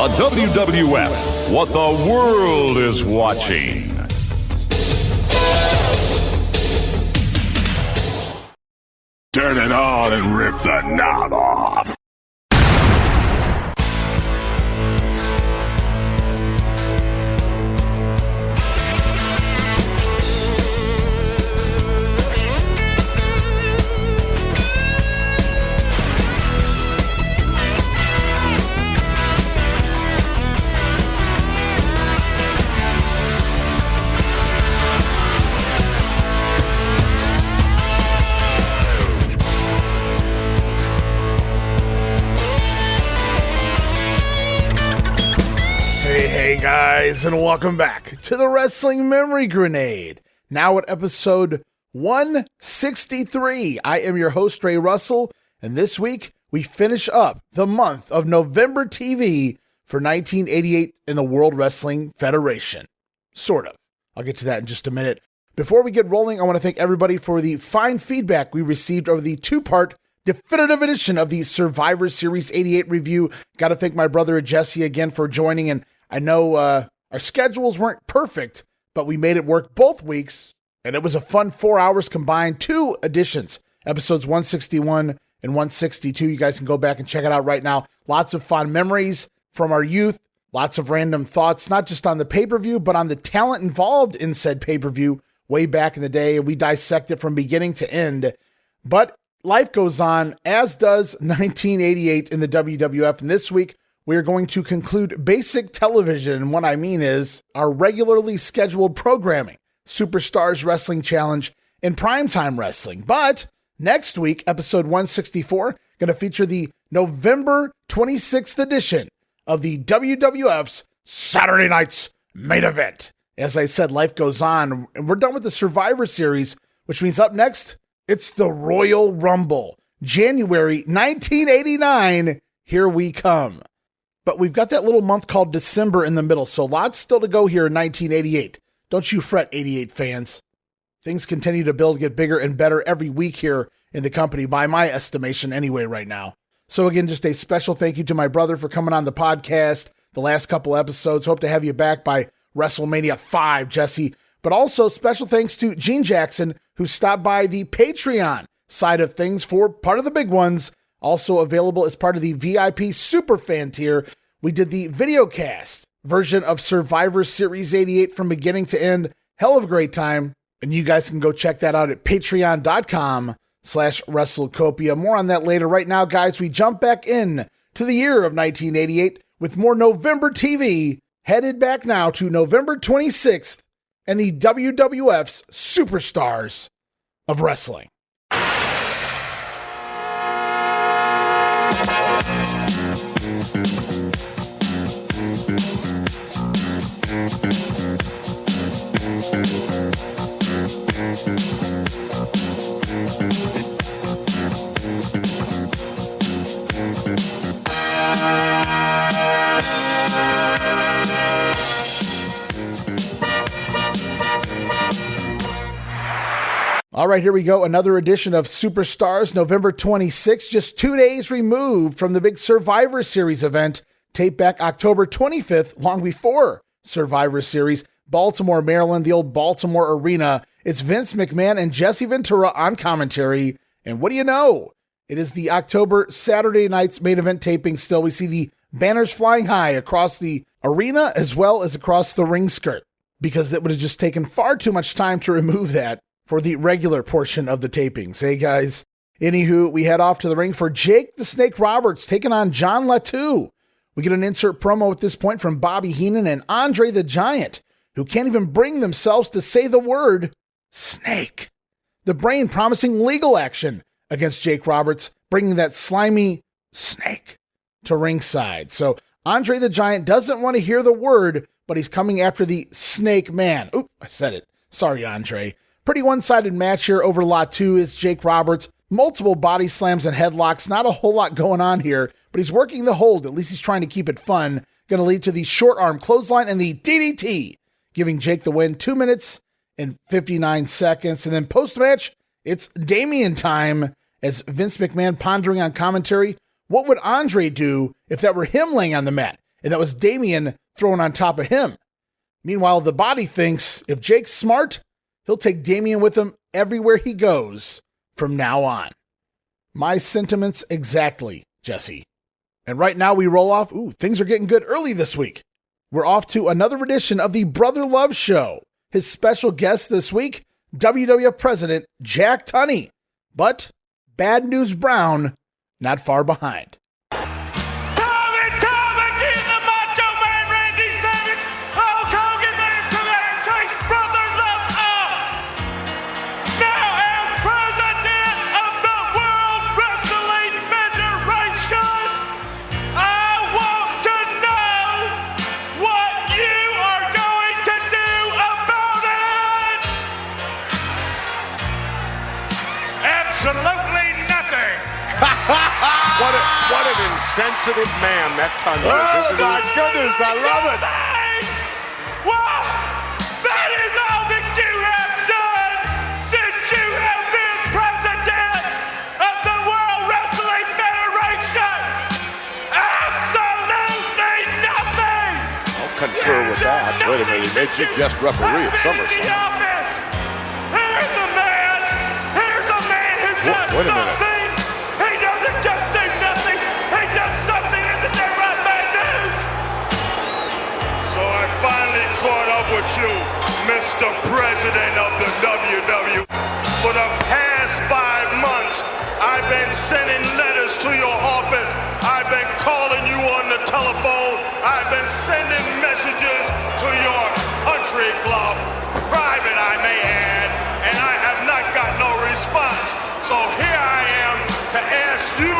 The WWF, what the world is watching. Turn it on and rip the knob off. Guys, and welcome back to the Wrestling Memory Grenade. Now at episode 163. I am your host, Ray Russell, and this week we finish up the month of November TV for 1988 in the World Wrestling Federation. Sort of. I'll get to that in just a minute. Before we get rolling, I want to thank everybody for the fine feedback we received over the two-part definitive edition of the Survivor Series 88 review. Got to thank my brother Jesse again for joining, and I know our schedules weren't perfect, but we made it work both weeks, and it was a fun 4 hours combined, two editions, episodes 161 and 162. You guys can go back and check it out right now. Lots of fond memories from our youth, lots of random thoughts, not just on the pay-per-view, but on the talent involved in said pay-per-view way back in the day. We dissect it from beginning to end, but life goes on, as does 1988 in the WWF, and this week, we are going to conclude basic television, and what I mean is our regularly scheduled programming, Superstars Wrestling Challenge, and Primetime Wrestling. But next week, episode 164, going to feature the November 26th edition of the WWF's Saturday Night's Main Event. As I said, life goes on, and we're done with the Survivor Series, which means up next, it's the Royal Rumble. January 1989, here we come. But we've got that little month called December in the middle, so lots still to go here in 1988. Don't you fret, 88 fans. Things continue to build, get bigger and better every week here in the company, by my estimation anyway right now. So again, just a special thank you to my brother for coming on the podcast the last couple episodes. Hope to have you back by WrestleMania 5, Jesse. But also special thanks to Gene Jackson, who stopped by the Patreon side of things for part of the big ones. Also available as part of the VIP Superfan tier, we did the videocast version of Survivor Series 88 from beginning to end. Hell of a great time. And you guys can go check that out at patreon.com/WrestleCopia. More on that later. Right now, guys, we jump back in to the year of 1988 with more November TV, headed back now to November 26th and the WWF's Superstars of Wrestling. All right, here we go. Another edition of Superstars, November 26th, just 2 days removed from the big Survivor Series event. Tape back October 25th, long before Survivor Series, Baltimore, Maryland, the old Baltimore Arena. It's Vince McMahon and Jesse Ventura on commentary. And what do you know? It is the October Saturday night's main event taping still. We see the banners flying high across the arena as well as across the ring skirt, because it would have just taken far too much time to remove that for the regular portion of the tapings. Hey, guys. Anywho, we head off to the ring for Jake the Snake Roberts taking on John Latu. We get an insert promo at this point from Bobby Heenan and Andre the Giant, who can't even bring themselves to say the word snake. The Brain promising legal action against Jake Roberts, bringing that slimy snake to ringside. So Andre the Giant doesn't want to hear the word, but he's coming after the Snake Man. Oop, I said it. Sorry, Andre. Pretty one-sided match here over Latu is Jake Roberts. Multiple body slams and headlocks. Not a whole lot going on here, but he's working the hold. At least he's trying to keep it fun. Going to lead to the short arm clothesline and the DDT, giving Jake the win. 2 minutes and 59 seconds. And then post-match, it's Damien time as Vince McMahon pondering on commentary. What would Andre do if that were him laying on the mat and that was Damien thrown on top of him. Meanwhile, the body thinks if Jake's smart, he'll take Damien with him everywhere he goes from now on. My sentiments exactly, Jesse. And right now we roll off. Things are getting good early this week. We're off to another edition of the Brother Love Show. His special guest this week, WWF President Jack Tunney. But Bad News Brown, not far behind. Absolutely nothing. What an insensitive man that Tunney is, isn't he? Oh, my goodness, I love it. Well, that is all that you have done since you have been president of the World Wrestling Federation. Absolutely nothing. I'll concur with that. Wait a minute, he made you guest referee at SummerSlam. Wait a minute. He doesn't just do nothing. He does something. Isn't that right, Bad News? So I finally caught up with you, Mr. President of the WWF. For the past 5 months, I've been sending letters to your office. I've been calling you on the telephone. I've been sending messages to your country club, private I may add, and I have not got no response. So here I am to ask you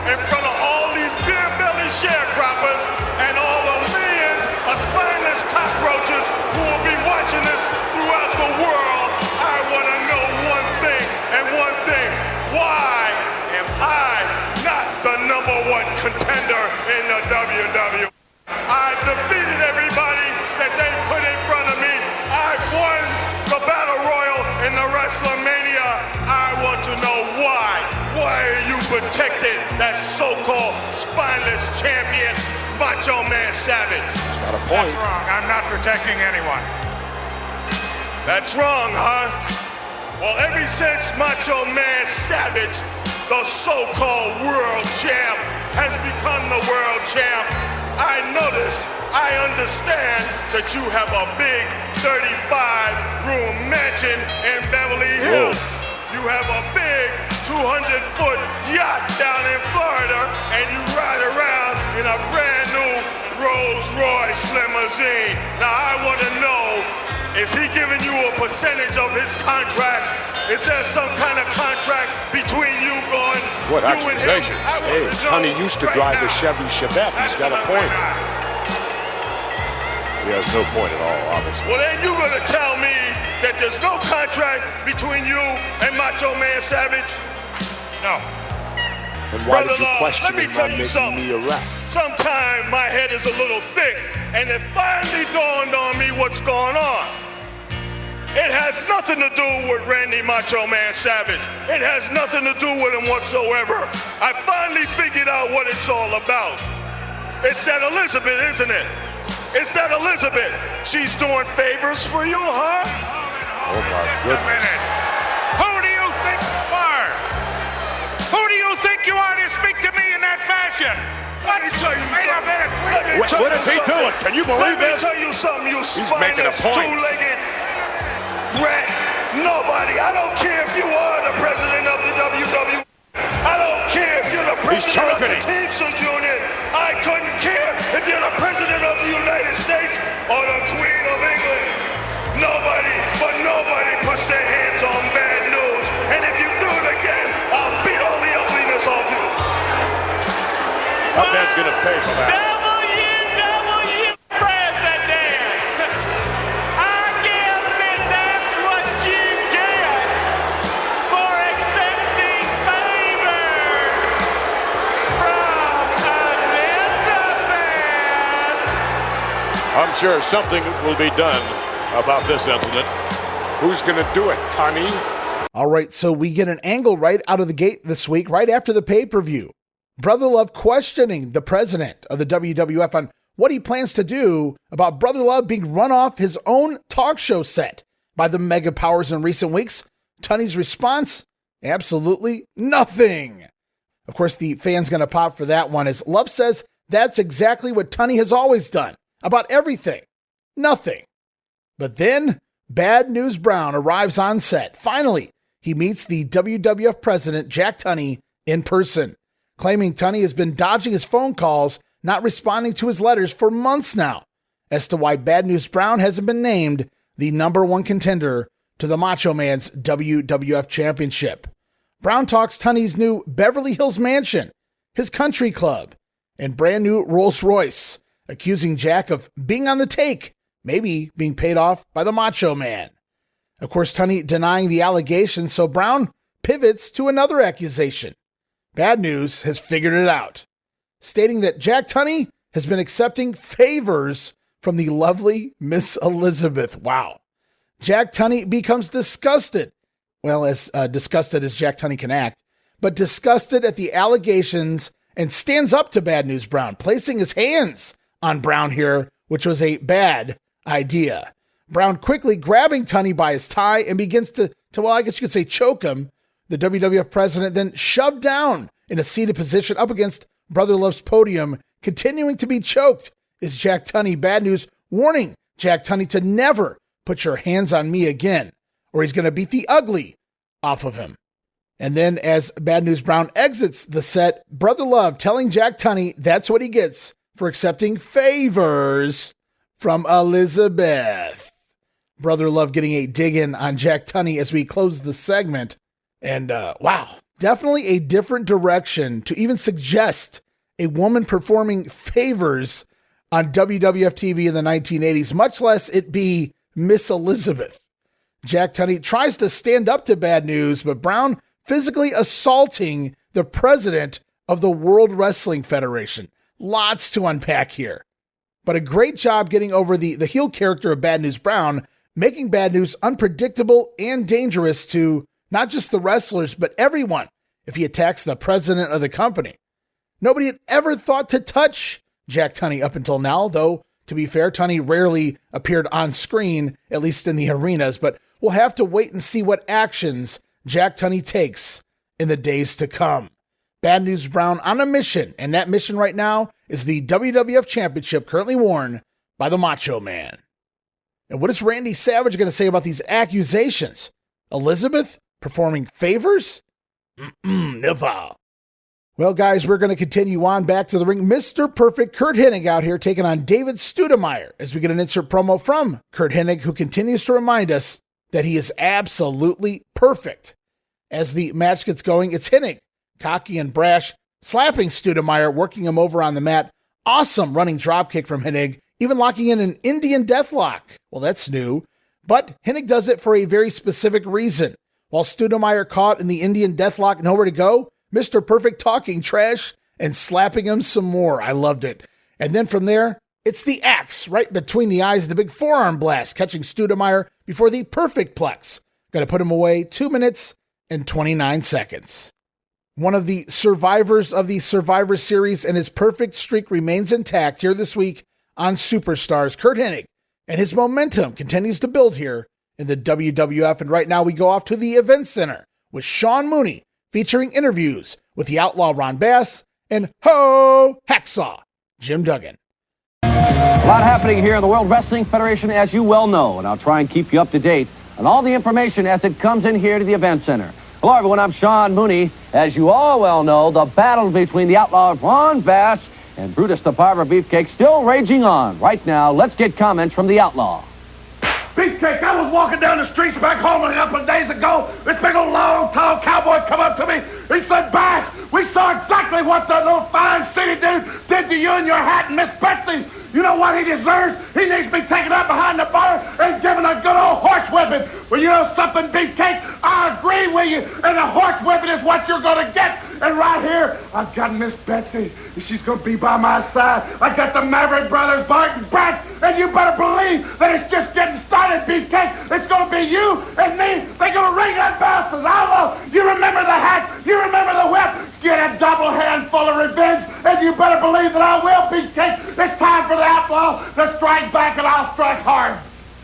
in front of all these beer-belly sharecroppers and all the millions of spineless cockroaches who will be watching this throughout the world. I want to know one thing and one thing. Why am I not the #1 contender in the WWF? I've defeated everybody that they put in front of me. I've won the Battle Royal in the WrestleMania. I want to know why. Why are you protecting that so-called spineless champion, Macho Man Savage? Got a point. That's wrong. I'm not protecting anyone. That's wrong, huh? Well, ever since Macho Man Savage, the so-called world champ, has become the world champ, I notice, I understand that you have a big 35-room mansion in Beverly Hills. Whoa. You have a big 200-foot yacht down in Florida, and you ride around in a brand new Rolls-Royce limousine. Now I want to know, is he giving you a percentage of his contract? Is there some kind of contract between you going, What you and him? accusations? I want Hey, to know Tunney used to right drive the now. Chevy Chevette. He's got a point. He has no point at all, obviously. Well, then you're going to tell me that there's no contract between you and Macho Man Savage? No. And why Brother did you Love, question let me him tell on you making something. me a ref? Sometimes my head is a little thick, and it finally dawned on me what's going on. It has nothing to do with Randy Macho Man Savage. It has nothing to do with him whatsoever. I finally figured out what it's all about. It's that Elizabeth, isn't it? It's that Elizabeth. She's doing favors for you, huh? Oh, my goodness. Who do you think you are? Who do you think you are to speak to me in that fashion? Let me tell you What is he doing? Can you believe this? Let me tell you something, you making a spineless, point. two-legged rat. Nobody. I don't care if you are the president of the WWF. I don't care if you're the president of the Teamsters Union. I couldn't care if you're the president of the United States or the Queen of England. Nobody puts their hands on Bad News. And if you do it again, I'll beat all the ugliness off you. That man's going to pay for that. WWF President. I guess that's what you get for accepting favors from Elizabeth. I'm sure something will be done about this incident. Who's going to do it, Tunney? All right, so we get an angle right out of the gate this week, right after the pay-per-view. Brother Love questioning the president of the WWF on what he plans to do about Brother Love being run off his own talk show set by the mega powers in recent weeks. Tunney's response? Absolutely nothing. Of course, the fan's going to pop for that one, as Love says that's exactly what Tunney has always done about everything. Nothing. But then, Bad News Brown arrives on set. Finally, he meets the WWF President Jack Tunney in person, claiming Tunney has been dodging his phone calls, not responding to his letters for months now, as to why Bad News Brown hasn't been named the number one contender to the Macho Man's WWF Championship. Brown talks Tunney's new Beverly Hills mansion, his country club, and brand new Rolls Royce, accusing Jack of being on the take, maybe being paid off by the Macho Man. Of course, Tunney denying the allegation, so Brown pivots to another accusation. Bad News has figured it out, stating that Jack Tunney has been accepting favors from the lovely Miss Elizabeth. Wow. Jack Tunney becomes disgusted. Well, as disgusted as Jack Tunney can act, but disgusted at the allegations and stands up to Bad News Brown, placing his hands on Brown here, which was a bad idea. Brown quickly grabbing Tunney by his tie and begins to well, I guess you could say choke him. The WWF president then shoved down in a seated position up against Brother Love's podium, continuing to be choked is Jack Tunney. Bad News warning Jack Tunney to never put your hands on me again, or he's going to beat the ugly off of him. And then as Bad News Brown exits the set, Brother Love telling Jack Tunney that's what he gets for accepting favors from Elizabeth. Brother Love getting a dig in on Jack Tunney as we close the segment. And wow, definitely a different direction to even suggest a woman performing favors on WWF TV in the 1980s, much less it be Miss Elizabeth. Jack Tunney tries to stand up to Bad News, but Brown physically assaulting the president of the World Wrestling Federation. Lots to unpack here. But a great job getting over the heel character of Bad News Brown, making Bad News unpredictable and dangerous to not just the wrestlers, but everyone if he attacks the president of the company. Nobody had ever thought to touch Jack Tunney up until now, though, to be fair, Tunney rarely appeared on screen, at least in the arenas, but we'll have to wait and see what actions Jack Tunney takes in the days to come. Bad News Brown on a mission, and that mission right now is the WWF Championship currently worn by the Macho Man. And what is Randy Savage going to say about these accusations? Elizabeth performing favors? Never. Well, guys, we're going to continue on back to the ring. Mr. Perfect Curt Hennig out here taking on David Studemeyer as we get an insert promo from Curt Hennig, who continues to remind us that he is absolutely perfect. As the match gets going, it's Hennig, cocky and brash, slapping Studemeyer, working him over on the mat. Awesome running dropkick from Hennig, even locking in an Indian deathlock. Well, that's new. But Hennig does it for a very specific reason. While Studemeyer caught in the Indian deathlock, nowhere to go, Mr. Perfect talking trash and slapping him some more. I loved it. And then from there, it's the axe right between the eyes, the big forearm blast, catching Studemeyer before the perfect plex. Going to put him away 2 minutes and 29 seconds. One of the survivors of the Survivor Series and his perfect streak remains intact here this week on Superstars, Curt Hennig, and his momentum continues to build here in the WWF. And right now we go off to the Event Center with Sean Mooney, featuring interviews with the Outlaw Ron Bass and Hacksaw Jim Duggan. A lot happening here in the World Wrestling Federation, as you well know, and I'll try and keep you up to date on all the information as it comes in here to the Event Center. Hello, everyone. I'm Sean Mooney. As you all well know, the battle between the Outlaw Ron Bass and Brutus the Barber Beefcake still raging on. Right now, let's get comments from the Outlaw. Beefcake, I was walking down the streets back home a couple of days ago. This big old long, tall cowboy come up to me. He said, Bass, we saw exactly what that little fine city dude did to you and your hat and Miss Betsy. You know what he deserves? He needs to be taken up behind the bar and given a good old horse whipping. Well, you know something, Beefcake? I agree with you, and a horse whipping is what you're going to get. And right here, I've got Miss Betsy. She's going to be by my side. I got the Maverick Brothers, Bart and Brett, and you better believe that it's just getting started, Beefcake. It's going to be you and me. They're going to ring that bastard. Outlaw, you remember the hat? You remember the whip? Get a double handful of revenge, and you better believe that I will, Beefcake. It's time for the Bravo. Let's strike back and I'll strike hard.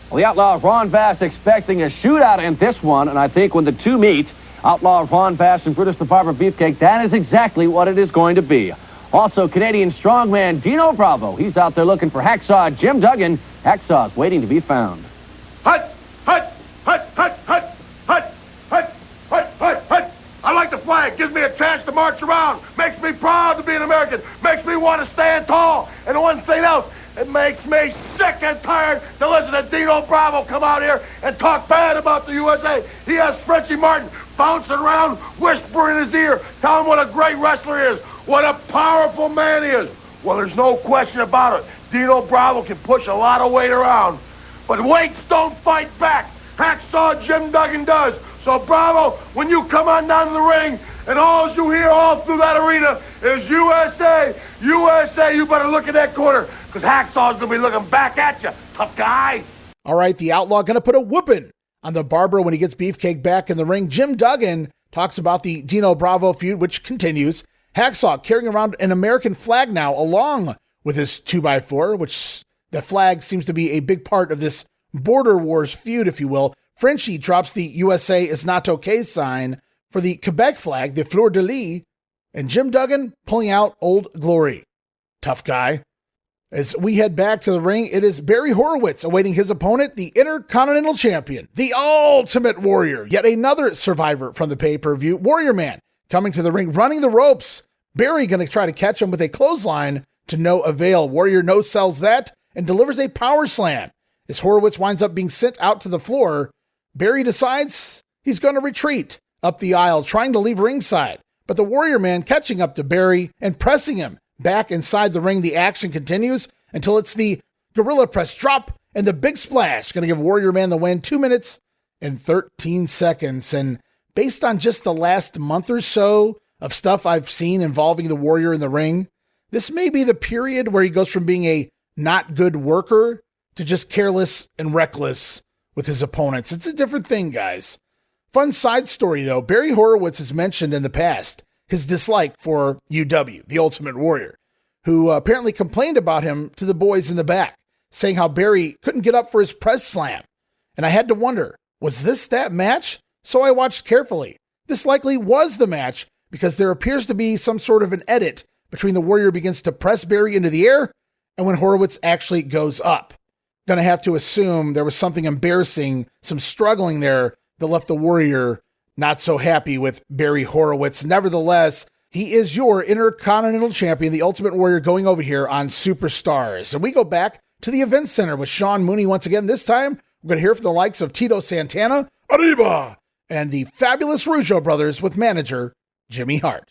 Well, the Outlaw Ron Bass expecting a shootout in this one, and I think when the two meet, Outlaw Ron Bass and Brutus the Barber Beefcake, that is exactly what it is going to be. Also, Canadian strongman Dino Bravo. He's out there looking for Hacksaw Jim Duggan. Hacksaw's waiting to be found. Hut, hut, hut, hut, hut, hut, hut, hut, hut, hut. I like the flag. Gives me a chance to march around. Makes me proud to be an American. Makes me want to stand tall. And one thing else, it makes me sick and tired to listen to Dino Bravo come out here and talk bad about the USA. He has Frenchie Martin bouncing around, whispering in his ear, telling him what a great wrestler he is, what a powerful man he is. Well, there's no question about it. Dino Bravo can push a lot of weight around, but weights don't fight back. Hacksaw Jim Duggan does. So, Bravo, when you come on down to the ring and all you hear all through that arena is USA, USA, you better look at that corner because Hacksaw's going to be looking back at you, tough guy. All right, the Outlaw going to put a whooping on the Barber when he gets Beefcake back in the ring. Jim Duggan talks about the Dino Bravo feud, which continues. Hacksaw carrying around an American flag now along with his 2x4, which the flag seems to be a big part of this border wars feud, if you will. Frenchie drops the USA is not okay sign for the Quebec flag, the fleur de lis, and Jim Duggan pulling out Old Glory. Tough guy. As we head back to the ring, it is Barry Horowitz awaiting his opponent, the Intercontinental Champion, the Ultimate Warrior, yet another survivor from the pay-per-view, Warrior Man, coming to the ring, running the ropes. Barry going to try to catch him with a clothesline to no avail. Warrior no-sells that and delivers a power slam. As Horowitz winds up being sent out to the floor, Barry decides he's going to retreat up the aisle, trying to leave ringside. But the Warrior Man catching up to Barry and pressing him back inside the ring. The action continues until it's the Gorilla Press drop and the big splash. Going to give Warrior Man the win, 2 minutes and 13 seconds. And based on just the last month or so of stuff I've seen involving the Warrior in the ring, this may be the period where he goes from being a not good worker to just careless and reckless with his opponents. It's a different thing, guys. Fun side story, though. Barry Horowitz has mentioned in the past his dislike for UW, the Ultimate Warrior, who apparently complained about him to the boys in the back, saying how Barry couldn't get up for his press slam. And I had to wonder, was this that match? So I watched carefully. This likely was the match because there appears to be some sort of an edit between the Warrior begins to press Barry into the air and when Horowitz actually goes up. Going to have to assume there was something embarrassing, some struggling there that left the Warrior not so happy with Barry Horowitz. Nevertheless, he is your Intercontinental Champion, the Ultimate Warrior, going over here on Superstars. And we go back to the Event Center with Sean Mooney once again. This time, we're going to hear from the likes of Tito Santana, Arriba, and the Fabulous Rougeaus brothers with manager Jimmy Hart.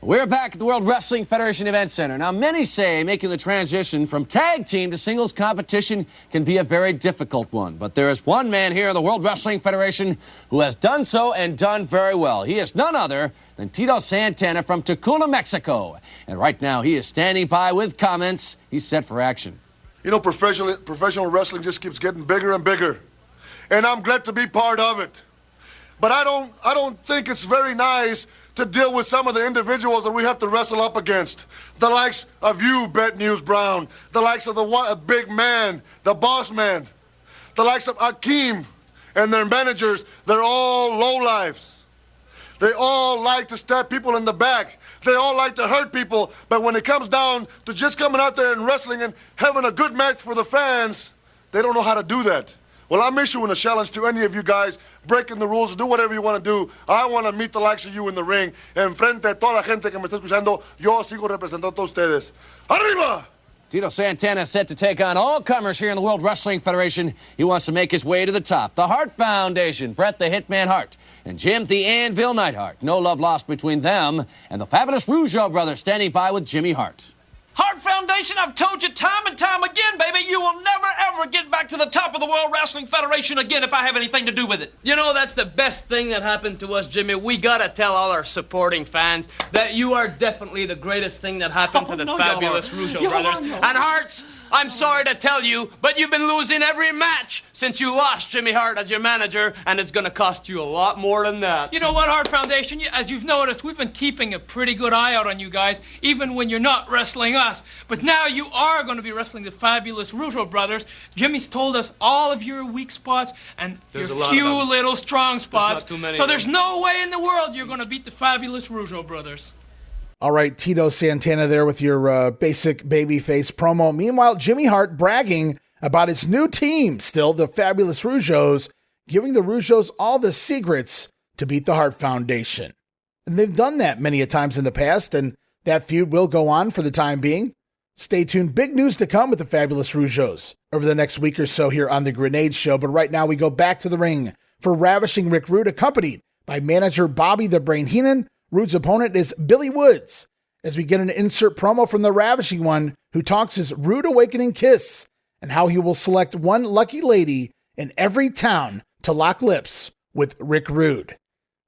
We're back at the World Wrestling Federation Event Center. Now, many say making the transition from tag team to singles competition can be a very difficult one. But there is one man here in the World Wrestling Federation who has done so and done very well. He is none other than Tito Santana from Tacuna, Mexico. And right now, he is standing by with comments. He's set for action. You know, professional wrestling just keeps getting bigger and bigger. And I'm glad to be part of it. But I don't think it's very nice to deal with some of the individuals that we have to wrestle up against. The likes of you, Bet News Brown. The likes of the big man, the boss man. The likes of Akeem and their managers. They're all lowlifes. They all like to stab people in the back. They all like to hurt people. But when it comes down to just coming out there and wrestling and having a good match for the fans, they don't know how to do that. Well, I'm issuing a challenge to any of you guys, breaking the rules, do whatever you want to do. I want to meet the likes of you in the ring. Enfrente de toda la gente que me está escuchando, yo sigo representando a ustedes. ¡Arriba! Tito Santana set to take on all comers here in the World Wrestling Federation. He wants to make his way to the top. The Hart Foundation, Bret the Hitman Hart, and Jim the Anvil Neidhart. No love lost between them and the Fabulous Rougeaus brothers standing by with Jimmy Hart. Hart Foundation, I've told you time and time again, baby, you will never, ever get back to the top of the World Wrestling Federation again if I have anything to do with it. You know, that's the best thing that happened to us, Jimmy. We gotta tell all our supporting fans that you are definitely the greatest thing that happened to the Fabulous Rougeaus brothers. And Hearts, I'm sorry to tell you, but you've been losing every match since you lost Jimmy Hart as your manager, and it's gonna cost you a lot more than that. You know what, Hart Foundation? As you've noticed, we've been keeping a pretty good eye out on you guys, even when you're not wrestling us. But now you are going to be wrestling the Fabulous Rougeaus brothers. Jimmy's told us all of your weak spots and There's your a lot few of them. little strong spots. not too many So of there's them. no way in the world you're going to beat the Fabulous Rougeaus brothers. All right, Tito Santana there with your basic babyface promo. Meanwhile, Jimmy Hart bragging about his new team, still the Fabulous Rougeaus, giving the Rougeaus all the secrets to beat the Hart Foundation. And they've done that many a times in the past, and that feud will go on for the time being. Stay tuned. Big news to come with the Fabulous Rougeaus over the next week or so here on The Grenade Show. But right now we go back to the ring for Ravishing Rick Rude, accompanied by manager Bobby the Brain Heenan. Rude's opponent is Billy Woods, as we get an insert promo from the Ravishing One, who talks his rude awakening kiss and how he will select one lucky lady in every town to lock lips with Rick Rude.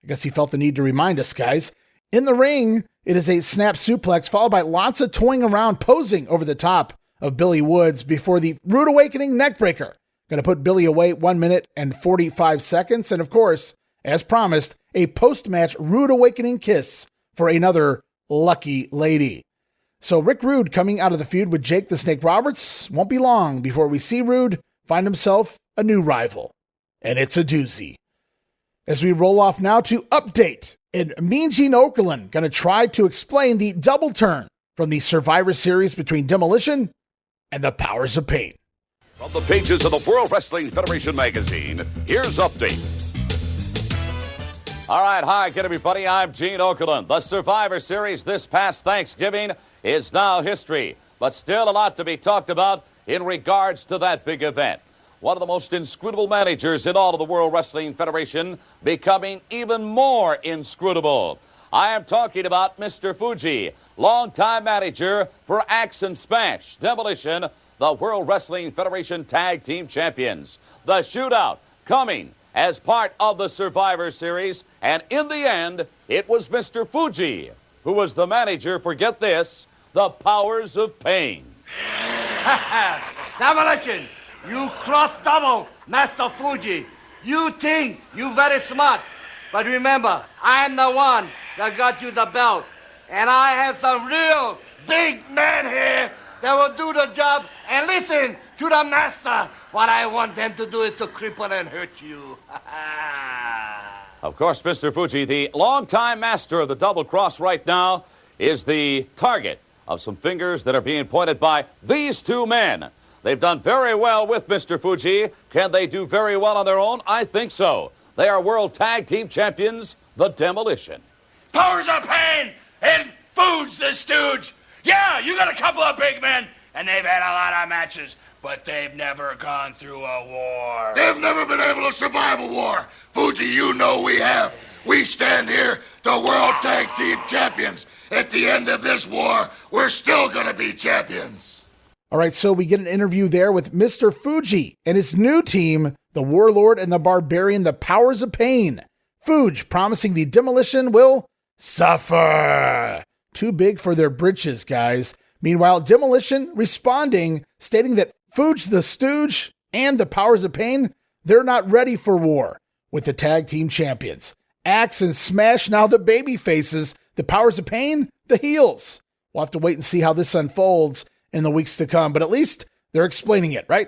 I guess he felt the need to remind us, guys. In the ring, it is a snap suplex followed by lots of toying around, posing over the top of Billy Woods before the Rude Awakening neckbreaker. Going to put Billy away 1 minute and 45 seconds. And of course, as promised, a post-match Rude Awakening kiss for another lucky lady. So Rick Rude coming out of the feud with Jake the Snake Roberts. Won't be long before we see Rude find himself a new rival. And it's a doozy. As we roll off now to Update. And Mean Gene Okerlund going to try to explain the double turn from the Survivor Series between Demolition and the Powers of Pain. From the pages of the World Wrestling Federation magazine, here's Update. All right, hi again, everybody. I'm Gene Okerlund. The Survivor Series this past Thanksgiving is now history, but still a lot to be talked about in regards to that big event. One of the most inscrutable managers in all of the World Wrestling Federation becoming even more inscrutable. I am talking about Mr. Fuji, longtime manager for Axe and Smash, Demolition, the World Wrestling Federation Tag Team Champions. The shootout coming as part of the Survivor Series, and in the end, it was Mr. Fuji who was the manager for, get this, the Powers of Pain. Demolition, you cross double, Master Fuji. You think you very smart, but remember, I am the one that got you the belt, and I have some real big men here that will do the job and listen to the master. What I want them to do is to cripple and hurt you. Of course, Mr. Fuji, the longtime master of the double cross right now, is the target of some fingers that are being pointed by these two men. They've done very well with Mr. Fuji. Can they do very well on their own? I think so. They are World Tag Team Champions, the Demolition. Powers of Pain and Fuge the Stooge. Yeah, you got a couple of big men, and they've had a lot of matches, but they've never gone through a war. They've never been able to survive a war. Fuji, you know we have. We stand here, the World Tag Team Champions. At the end of this war, we're still gonna be champions. All right, so we get an interview there with Mr. Fuji and his new team, the Warlord and the Barbarian, the Powers of Pain. Fuji promising the Demolition will suffer. Too big for their britches, guys. Meanwhile, Demolition responding, stating that Fuji the Stooge and the Powers of Pain, they're not ready for war with the tag team champions. Axe and Smash now the baby faces, the Powers of Pain, the heels. We'll have to wait and see how this unfolds in the weeks to come, but at least they're explaining it, right?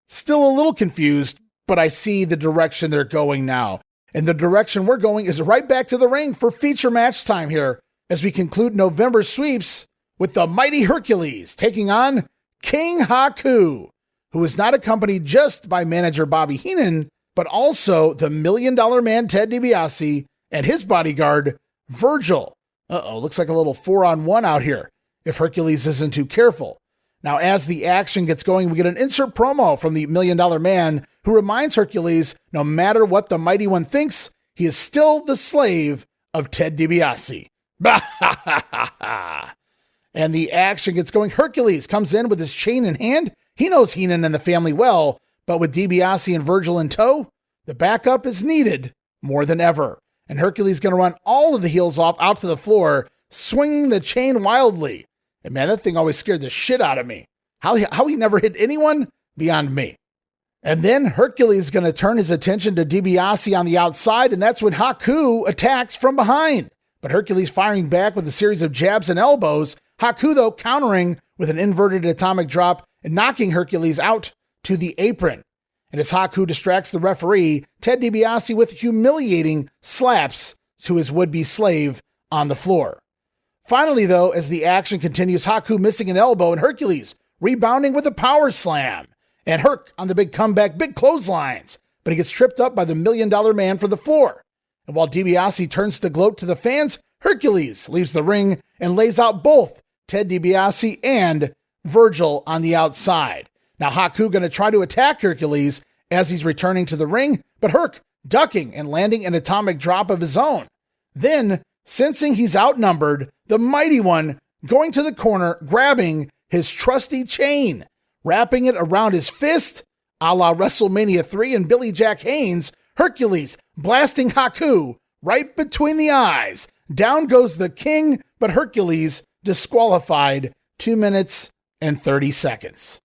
Still a little confused, but I see the direction they're going now. And the direction we're going is right back to the ring for feature match time here as we conclude November sweeps with the mighty Hercules taking on King Haku, who is not accompanied just by manager Bobby Heenan, but also the $1 Million Man Ted DiBiase and his bodyguard Virgil. Looks like a little 4-on-1 out here if Hercules isn't too careful. Now, as the action gets going, we get an insert promo from the $1 Million Man who reminds Hercules, no matter what the Mighty One thinks, he is still the slave of Ted DiBiase. And the action gets going. Hercules comes in with his chain in hand. He knows Heenan and the family well, but with DiBiase and Virgil in tow, the backup is needed more than ever. And Hercules going to run all of the heels off out to the floor, swinging the chain wildly. And man, that thing always scared the shit out of me. How he never hit anyone, beyond me. And then Hercules is going to turn his attention to Dibiase on the outside, and that's when Haku attacks from behind. But Hercules firing back with a series of jabs and elbows. Haku, though, countering with an inverted atomic drop and knocking Hercules out to the apron. And as Haku distracts the referee, Ted Dibiase with humiliating slaps to his would-be slave on the floor. Finally, though, as the action continues, Haku missing an elbow and Hercules rebounding with a power slam. And Herc on the big comeback, big clotheslines, but he gets tripped up by the $1 Million Man for the floor. And while Dibiase turns to gloat to the fans, Hercules leaves the ring and lays out both Ted Dibiase and Virgil on the outside. Now Haku going to try to attack Hercules as he's returning to the ring, but Herc ducking and landing an atomic drop of his own. Then, sensing he's outnumbered, the Mighty One going to the corner, grabbing his trusty chain, wrapping it around his fist, a la WrestleMania 3 and Billy Jack Haynes, Hercules blasting Haku right between the eyes. Down goes the king, but Hercules disqualified 2 minutes and 30 seconds.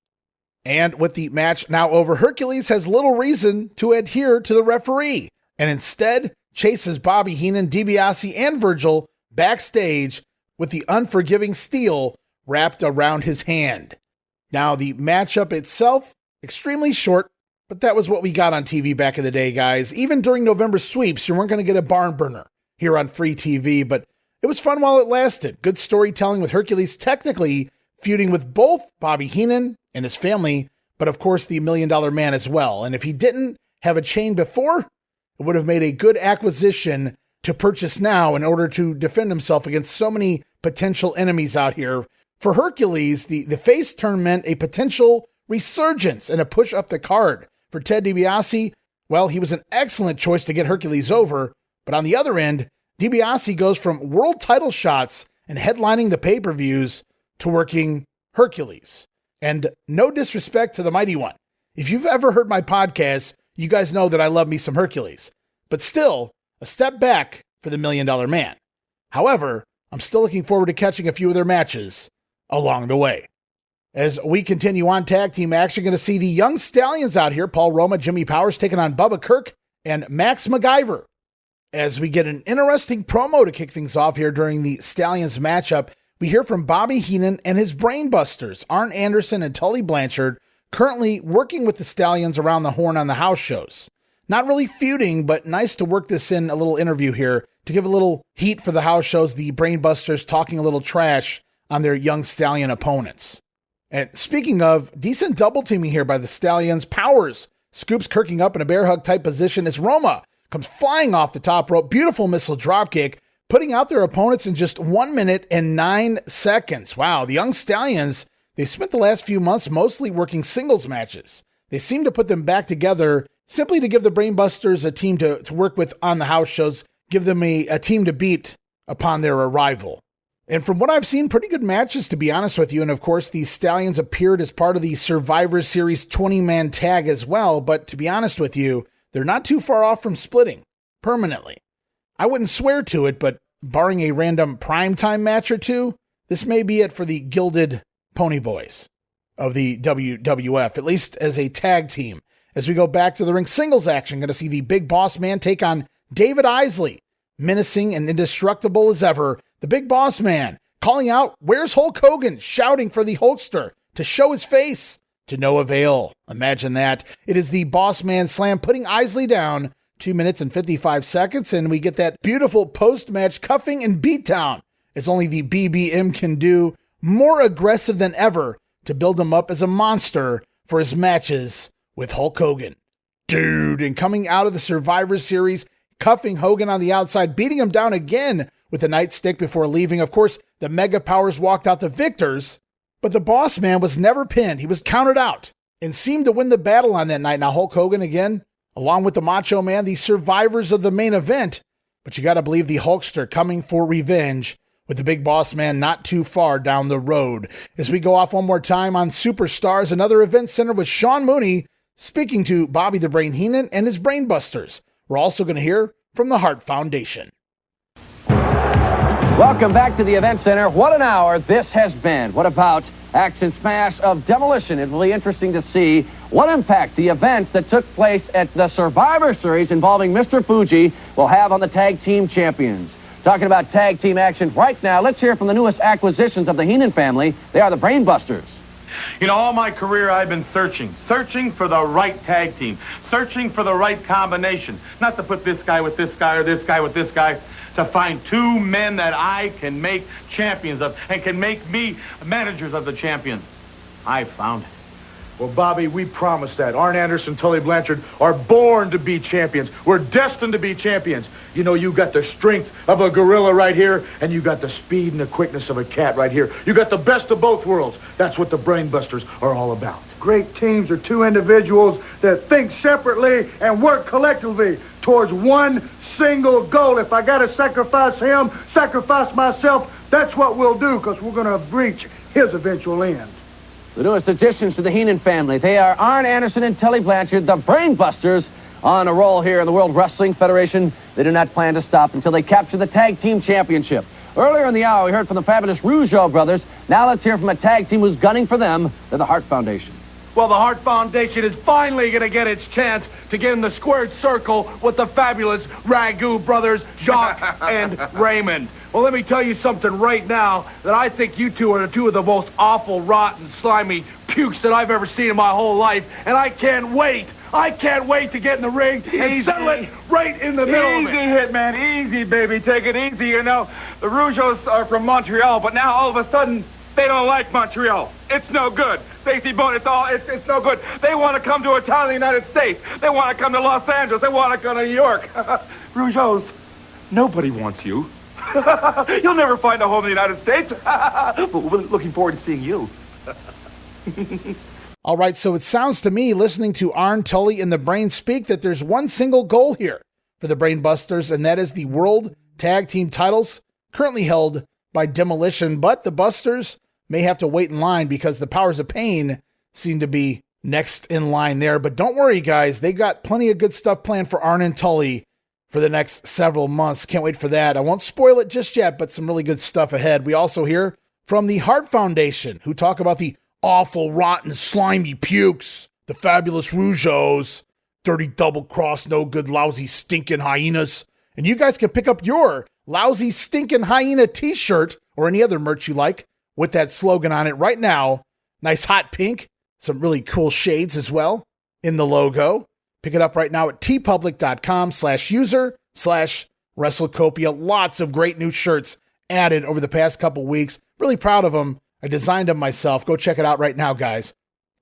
And with the match now over, Hercules has little reason to adhere to the referee, and instead chases Bobby Heenan, Dibiase, and Virgil backstage with the unforgiving steel wrapped around his hand. Now, the matchup itself, extremely short, but that was what we got on TV back in the day, guys. Even during November sweeps, you weren't going to get a barn burner here on free TV, but it was fun while it lasted. Good storytelling with Hercules technically feuding with both Bobby Heenan and his family, but of course the $1 Million Man as well. And if he didn't have a chain before, it would have made a good acquisition to purchase now in order to defend himself against so many potential enemies out here. For Hercules, the face turn meant a potential resurgence and a push up the card. For Ted Dibiase, well, he was an excellent choice to get Hercules over, but on the other end, Dibiase goes from world title shots and headlining the pay-per-views to working Hercules. And no disrespect to the Mighty One. If you've ever heard my podcast, you guys know that I love me some Hercules, but still a step back for the $1 Million Man. However, I'm still looking forward to catching a few of their matches along the way. As we continue on tag team action, going to see the Young Stallions out here. Paul Roma, Jimmy Powers taking on Bubba Kirk and Max MacGyver. As we get an interesting promo to kick things off here during the Stallions matchup, we hear from Bobby Heenan and his Brainbusters, Arn Anderson and Tully Blanchard, currently working with the Stallions around the horn on the house shows. Not really feuding, but nice to work this in a little interview here to give a little heat for the house shows, the Brainbusters talking a little trash on their Young Stallion opponents. And speaking of, decent double teaming here by the Stallions. Powers scoops Kirking up in a bear hug type position as Roma comes flying off the top rope. Beautiful missile dropkick, putting out their opponents in just 1 minute and 9 seconds. Wow, the Young Stallions, they've spent the last few months mostly working singles matches. They seem to put them back together simply to give the Brainbusters a team to work with on the house shows, give them a team to beat upon their arrival. And from what I've seen, pretty good matches, to be honest with you. And of course, the Stallions appeared as part of the Survivor Series 20-man tag as well. But to be honest with you, they're not too far off from splitting permanently. I wouldn't swear to it, but barring a random primetime match or two, this may be it for the Gilded Pony Boys of the WWF, at least as a tag team. As we go back to the ring singles action, going to see the Big Boss Man take on David Isley, menacing and indestructible as ever. The Big Boss Man calling out, "Where's Hulk Hogan?" shouting for the Hulkster to show his face, to no avail. Imagine that. It is the Boss Man Slam, putting Isley down 2 minutes and 55 seconds, and we get that beautiful post-match cuffing and beatdown, as only the BBM can do, more aggressive than ever to build him up as a monster for his matches with Hulk Hogan. Dude, and coming out of the Survivor Series, cuffing Hogan on the outside, beating him down again with a nightstick before leaving. Of course, the Mega Powers walked out the victors, but the Boss Man was never pinned. He was counted out and seemed to win the battle on that night. Now, Hulk Hogan again, along with the Macho Man, the survivors of the main event. But you got to believe the Hulkster coming for revenge with the Big Boss Man not too far down the road. As we go off one more time on Superstars, another event center with Sean Mooney speaking to Bobby the Brain Heenan and his Brainbusters. We're also going to hear from the Hart Foundation. Welcome back to the Event Center. What an hour this has been. What about action smash of Demolition. It will be interesting to see what impact the event that took place at the Survivor Series involving Mr. Fuji will have on the tag team champions. Talking about tag team action right now, let's hear from the newest acquisitions of the Heenan family. They are the Brainbusters. You know, all my career I've been searching for the right tag team, searching for the right combination. Not to put this guy with this guy or this guy with this guy, to find two men that I can make champions of and can make me managers of the champions. I found it. Well, Bobby, we promised that. Arn Anderson and Tully Blanchard are born to be champions. We're destined to be champions. You know, you got the strength of a gorilla right here, and you got the speed and the quickness of a cat right here. You got the best of both worlds. That's what the Brainbusters are all about. Great teams are two individuals that think separately and work collectively towards one single goal. If I got to sacrifice him, sacrifice myself, that's what we'll do, because we're going to reach his eventual end. The newest additions to the Heenan family. They are Arn Anderson and Tully Blanchard, the Brainbusters, on a roll here in the World Wrestling Federation. They do not plan to stop until they capture the Tag Team Championship. Earlier in the hour, we heard from the Fabulous Rougeaus brothers. Now let's hear from a tag team who's gunning for them. They're the Hart Foundation. Well, the Hart Foundation is finally going to get its chance to get in the squared circle with the Fabulous Rougeaus brothers, Jacques and Raymond. Well, let me tell you something right now, that I think you two are two of the most awful, rotten, slimy pukes that I've ever seen in my whole life, and I can't wait to get in the ring and settle it right in the middle of it. Easy, Hitman, easy, baby, take it easy. You know, the Rougeaus are from Montreal, but now all of a sudden, they don't like Montreal. It's no good. Stacey Bone, it's no good. They want to come to a town in the United States. They want to come to Los Angeles. They want to come to New York. Rougeaus, nobody wants you. You'll never find a home in the United States. But we're looking forward to seeing you. All right, so it sounds to me, listening to Arn, Tully, and the Brain speak, that there's one single goal here for the Brainbusters, and that is the World Tag Team titles, currently held by Demolition. But the Busters may have to wait in line because the Powers of Pain seem to be next in line there. But don't worry, guys. They got plenty of good stuff planned for Arn and Tully for the next several months. Can't wait for that. I won't spoil it just yet, but some really good stuff ahead. We also hear from the Hart Foundation, who talk about the awful, rotten, slimy pukes, the Fabulous Rougeaus, dirty double-cross, no good, lousy, stinking hyenas. And you guys can pick up your lousy, stinking hyena t-shirt or any other merch you like with that slogan on it right now. Nice hot pink, some really cool shades as well in the logo. Pick it up right now at tpublic.com/user/WrestleCopia. Lots of great new shirts added over the past couple weeks. Really proud of them. I designed them myself. Go check it out right now, guys.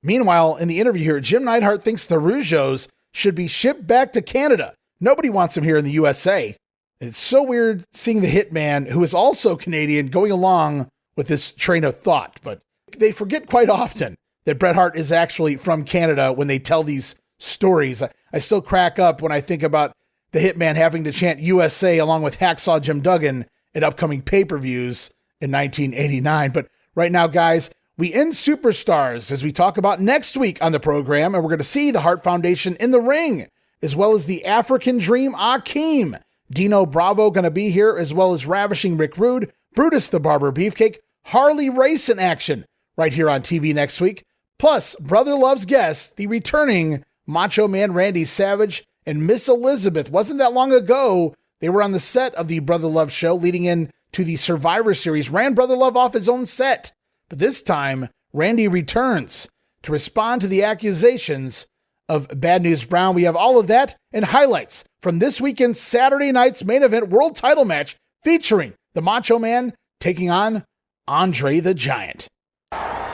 Meanwhile, in the interview here, Jim Neidhart thinks the Rougeaus should be shipped back to Canada. Nobody wants them here in the USA. It's so weird seeing the Hitman, who is also Canadian, going along with this train of thought. But they forget quite often that Bret Hart is actually from Canada when they tell these stories. I still crack up when I think about the Hitman having to chant USA along with Hacksaw Jim Duggan at upcoming pay-per-views in 1989. But right now, guys, we end Superstars as we talk about next week on the program, and we're going to see the Hart Foundation in the ring, as well as the African Dream Akeem. Dino Bravo going to be here, as well as Ravishing Rick Rude, Brutus the Barber Beefcake, Harley Race in action right here on TV next week. Plus, Brother Love's guest, the returning Macho Man Randy Savage and Miss Elizabeth. Wasn't that long ago they were on the set of the Brother Love show leading in to the Survivor Series. Ran Brother Love off his own set. But this time, Randy returns to respond to the accusations of Bad News Brown. We have all of that and highlights from this weekend's Saturday night's main event world title match featuring the Macho Man taking on Andre the Giant.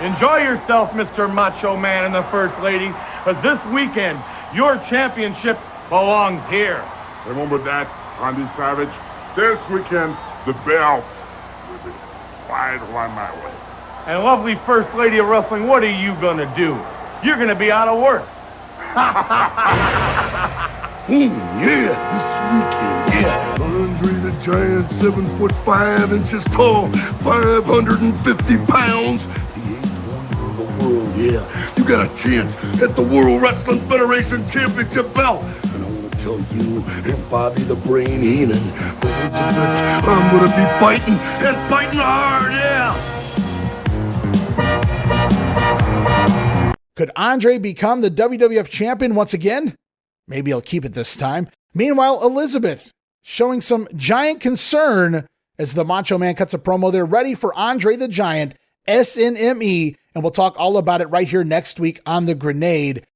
Enjoy yourself, Mr. Macho Man and the First Lady, because this weekend, your championship belongs here. Remember that, Randy Savage? This weekend, the belt will be right on my way. And lovely First Lady of Wrestling, what are you going to do? You're going to be out of work. Yeah, this weekend, Andre the Giant, 7'5" tall, 550 pounds. Yeah, you got a chance at the World Wrestling Federation Championship belt. And I want to tell you and Bobby the Brain Heenan, I'm going to be fighting and fighting hard, yeah. Could Andre become the WWF champion once again? Maybe he'll keep it this time. Meanwhile, Elizabeth showing some giant concern as the Macho Man cuts a promo. They're ready for Andre the Giant, SNME, and we'll talk all about it right here next week on The Grenade.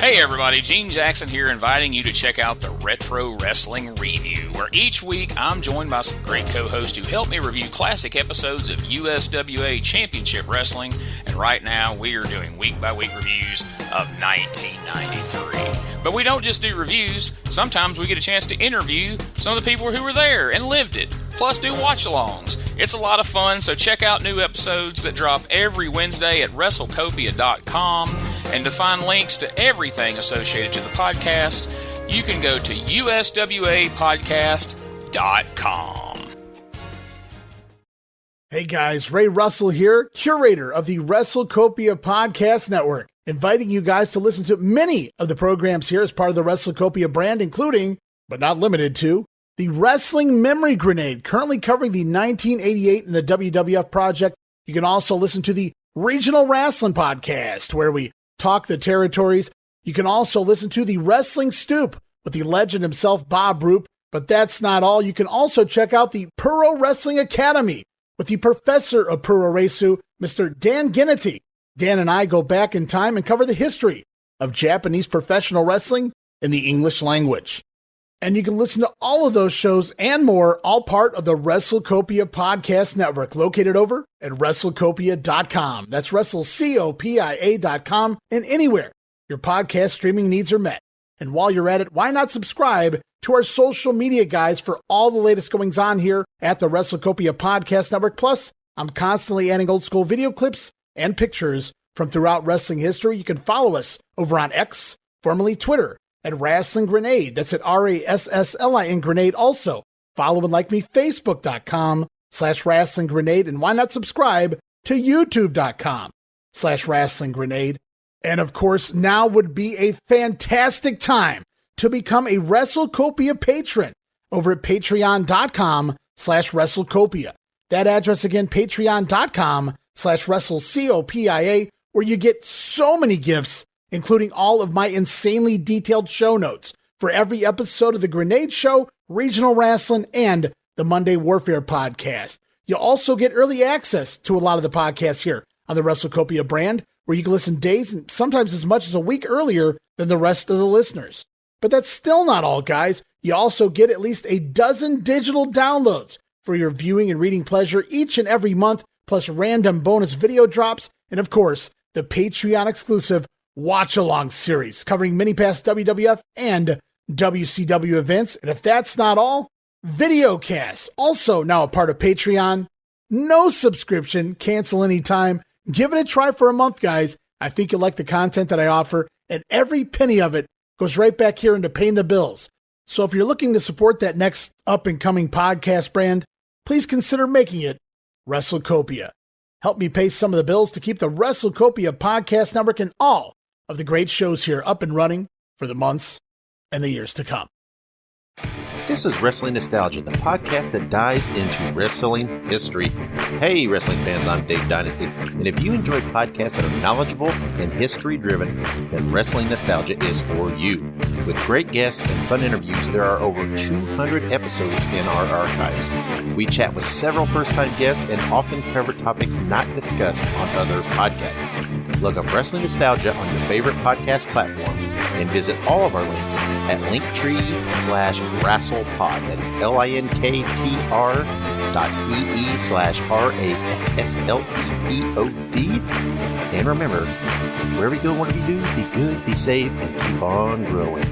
Hey everybody, Gene Jackson here, inviting you to check out the Retro Wrestling Review, where each week I'm joined by some great co-hosts who help me review classic episodes of USWA Championship Wrestling, and right now we are doing week-by-week reviews of 1993. But we don't just do reviews, sometimes we get a chance to interview some of the people who were there and lived it, plus do watch-alongs. It's a lot of fun, so check out new episodes that drop every Wednesday at WrestleCopia.com, and to find links to everything associated to the podcast, you can go to USWApodcast.com. Hey guys, Ray Russell here, curator of the WrestleCopia Podcast Network, inviting you guys to listen to many of the programs here as part of the WrestleCopia brand, including, but not limited to, the Wrestling Memory Grenade, currently covering the 1988 and the WWF project. You can also listen to the Regional Wrestling Podcast, where we talk the territories. You can also listen to the Wrestling Stoop with the legend himself, Bob Roop. But that's not all. You can also check out the Puro Wrestling Academy with the professor of Puro Resu, Mr. Dan Ginnity. Dan and I go back in time and cover the history of Japanese professional wrestling in the English language. And you can listen to all of those shows and more, all part of the WrestleCopia Podcast Network, located over at WrestleCopia.com. That's WrestleCopia.com, and anywhere your podcast streaming needs are met. And while you're at it, why not subscribe to our social media guys for all the latest goings on here at the WrestleCopia Podcast Network. Plus, I'm constantly adding old school video clips and pictures from throughout wrestling history. You can follow us over on X, formerly Twitter, at Wrestling Grenade. That's at RASSLIN Grenade. Also, follow and like me, Facebook.com/Wrestling Grenade. And why not subscribe to YouTube.com/Wrestling Grenade. And of course, now would be a fantastic time to become a WrestleCopia patron over at Patreon.com/WrestleCopia. That address again, Patreon.com/WrestleCopia, where you get so many gifts, including all of my insanely detailed show notes for every episode of The Grenade Show, Regional Wrestling, and the Monday Warfare podcast. You'll also get early access to a lot of the podcasts here on the WrestleCopia brand, where you can listen days and sometimes as much as a week earlier than the rest of the listeners. But that's still not all, guys. You also get at least a dozen digital downloads for your viewing and reading pleasure each and every month, plus random bonus video drops, and of course, the Patreon exclusive Watch Along series covering many past WWF and WCW events. And if that's not all, videocasts, also now a part of Patreon. No subscription, cancel anytime. Give it a try for a month, guys. I think you'll like the content that I offer, and every penny of it goes right back here into paying the bills. So if you're looking to support that next up-and-coming podcast brand, please consider making it WrestleCopia. Help me pay some of the bills to keep the WrestleCopia Podcast Network and all of the great shows here up and running for the months and the years to come. This is Wrestling Nostalgia, the podcast that dives into wrestling history. Hey, wrestling fans, I'm Dave Dynasty, and if you enjoy podcasts that are knowledgeable and history-driven, then Wrestling Nostalgia is for you. With great guests and fun interviews, there are over 200 episodes in our archives. We chat with several first-time guests and often cover topics not discussed on other podcasts. Look up Wrestling Nostalgia on your favorite podcast platform and visit all of our links at linktree/WrestlePod. That is linktr.ee/RASSLEPOD. And remember, wherever you go, whatever you do, be good, be safe, and keep on growing.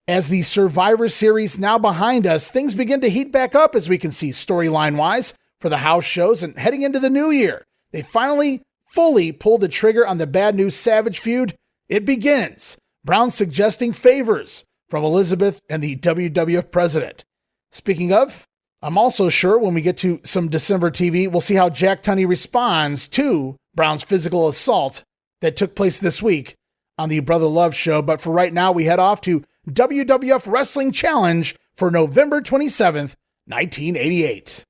As the Survivor Series now behind us, things begin to heat back up, as we can see storyline-wise, for the house shows. And heading into the new year, they finally fully pulled the trigger on the Bad News Savage feud. It begins. Brown suggesting favors from Elizabeth and the WWF President. Speaking of, I'm also sure when we get to some December TV, we'll see how Jack Tunney responds to Brown's physical assault that took place this week on the Brother Love show. But for right now, we head off to WWF Wrestling Challenge for November 27th, 1988.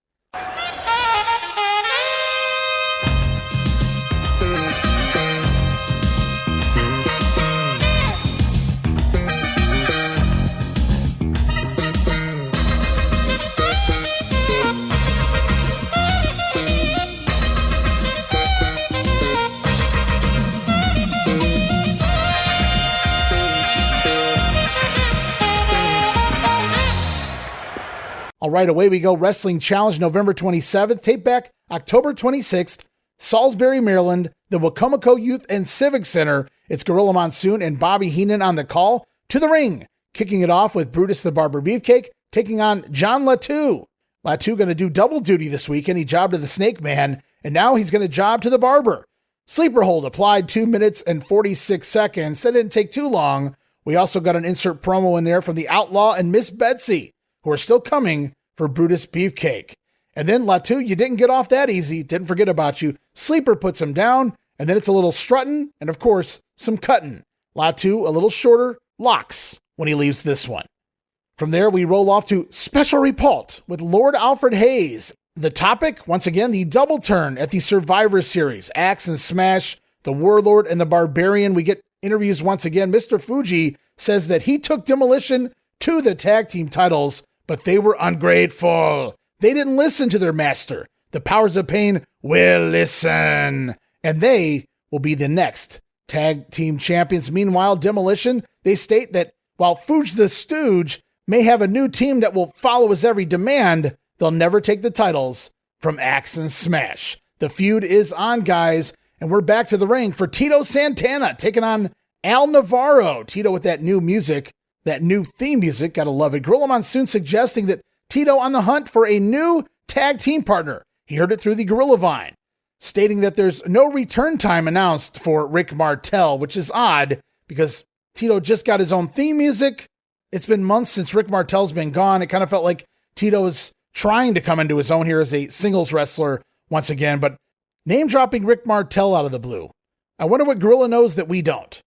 All right, away we go. Wrestling Challenge November 27th. Tape back October 26th. Salisbury, Maryland, the Wacomico Youth and Civic Center. It's Gorilla Monsoon and Bobby Heenan on the call. To the ring, kicking it off with Brutus the Barber Beefcake, taking on John Latu. Latu going to do double duty this weekend. He jobbed to the Snake Man, and now he's going to job to the Barber. Sleeper hold applied 2 minutes and 46 seconds. That didn't take too long. We also got an insert promo in there from the Outlaw and Miss Betsy, who are still coming for Brutus Beefcake. And then Latu, you didn't get off that easy. Didn't forget about you. Sleeper puts him down, and then it's a little strutting, and of course, some cutting. Latu, a little shorter, locks when he leaves this one. From there, we roll off to Special Report with Lord Alfred Hayes. The topic, once again, the double turn at the Survivor Series. Axe and Smash, the Warlord and the Barbarian. We get interviews once again. Mr. Fuji says that he took Demolition to the tag team titles, but they were ungrateful. They didn't listen to their master. The Powers of Pain will listen, and they will be the next tag team champions. Meanwhile, Demolition, they state that while Fuge the Stooge may have a new team that will follow his every demand, they'll never take the titles from Axe and Smash. The feud is on, guys, and we're back to the ring for Tito Santana taking on Al Navarro. Tito with that new music, that new theme music, gotta love it. Gorilla Monsoon suggesting that Tito on the hunt for a new tag team partner. He heard it through the Gorilla Vine, stating that there's no return time announced for Rick Martel, which is odd because Tito just got his own theme music. It's been months since Rick Martel's been gone. It kind of felt like Tito was trying to come into his own here as a singles wrestler once again, but name dropping Rick Martel out of the blue. I wonder what Gorilla knows that we don't.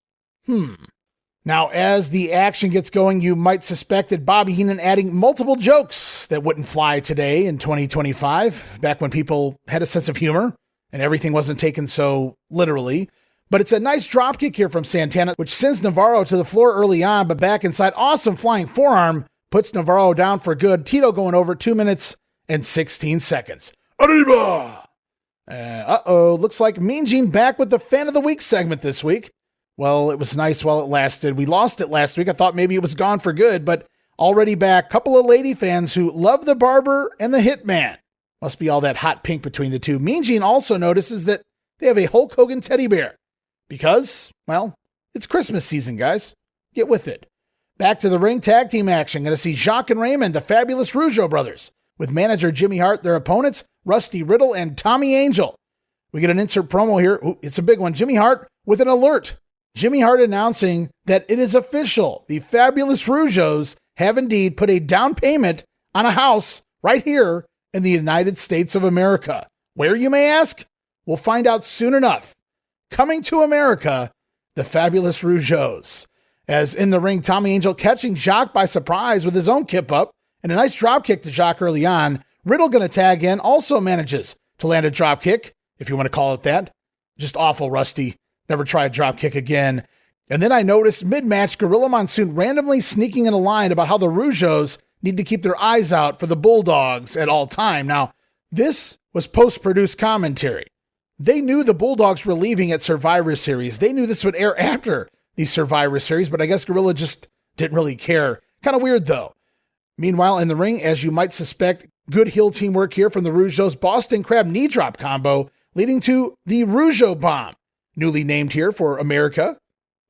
Now, as the action gets going, you might suspect that Bobby Heenan adding multiple jokes that wouldn't fly today in 2025, back when people had a sense of humor and everything wasn't taken so literally. But it's a nice dropkick here from Santana, which sends Navarro to the floor early on, but back inside, awesome flying forearm puts Navarro down for good. Tito going over 2 minutes and 16 seconds. Arriba! Looks like Mean Gene back with the Fan of the Week segment this week. Well, it was nice while it lasted. We lost it last week. I thought maybe it was gone for good, but already back. Couple of lady fans who love the Barber and the Hitman. Must be all that hot pink between the two. Mean Gene also notices that they have a Hulk Hogan teddy bear. Because, well, it's Christmas season, guys. Get with it. Back to the ring tag team action. Going to see Jacques and Raymond, the Fabulous Rougeaus brothers, with manager Jimmy Hart, their opponents, Rusty Riddle and Tommy Angel. We get an insert promo here. Ooh, it's a big one. Jimmy Hart with an alert. Jimmy Hart announcing that it is official. The Fabulous Rougeaus have indeed put a down payment on a house right here in the United States of America. Where, you may ask? We'll find out soon enough. Coming to America, the Fabulous Rougeaus. As in the ring, Tommy Angel catching Jacques by surprise with his own kip up and a nice drop kick to Jacques early on. Riddle going to tag in, also manages to land a drop kick, if you want to call it that. Just awful, Rusty. Never try a drop kick again. And then I noticed mid-match, Gorilla Monsoon randomly sneaking in a line about how the Rougeaus need to keep their eyes out for the Bulldogs at all time. Now, this was post-produced commentary. They knew the Bulldogs were leaving at Survivor Series. They knew this would air after the Survivor Series, but I guess Gorilla just didn't really care. Kind of weird, though. Meanwhile, in the ring, as you might suspect, good heel teamwork here from the Rougeaus. Boston Crab knee drop combo leading to the Rougeau Bomb, newly named here for America.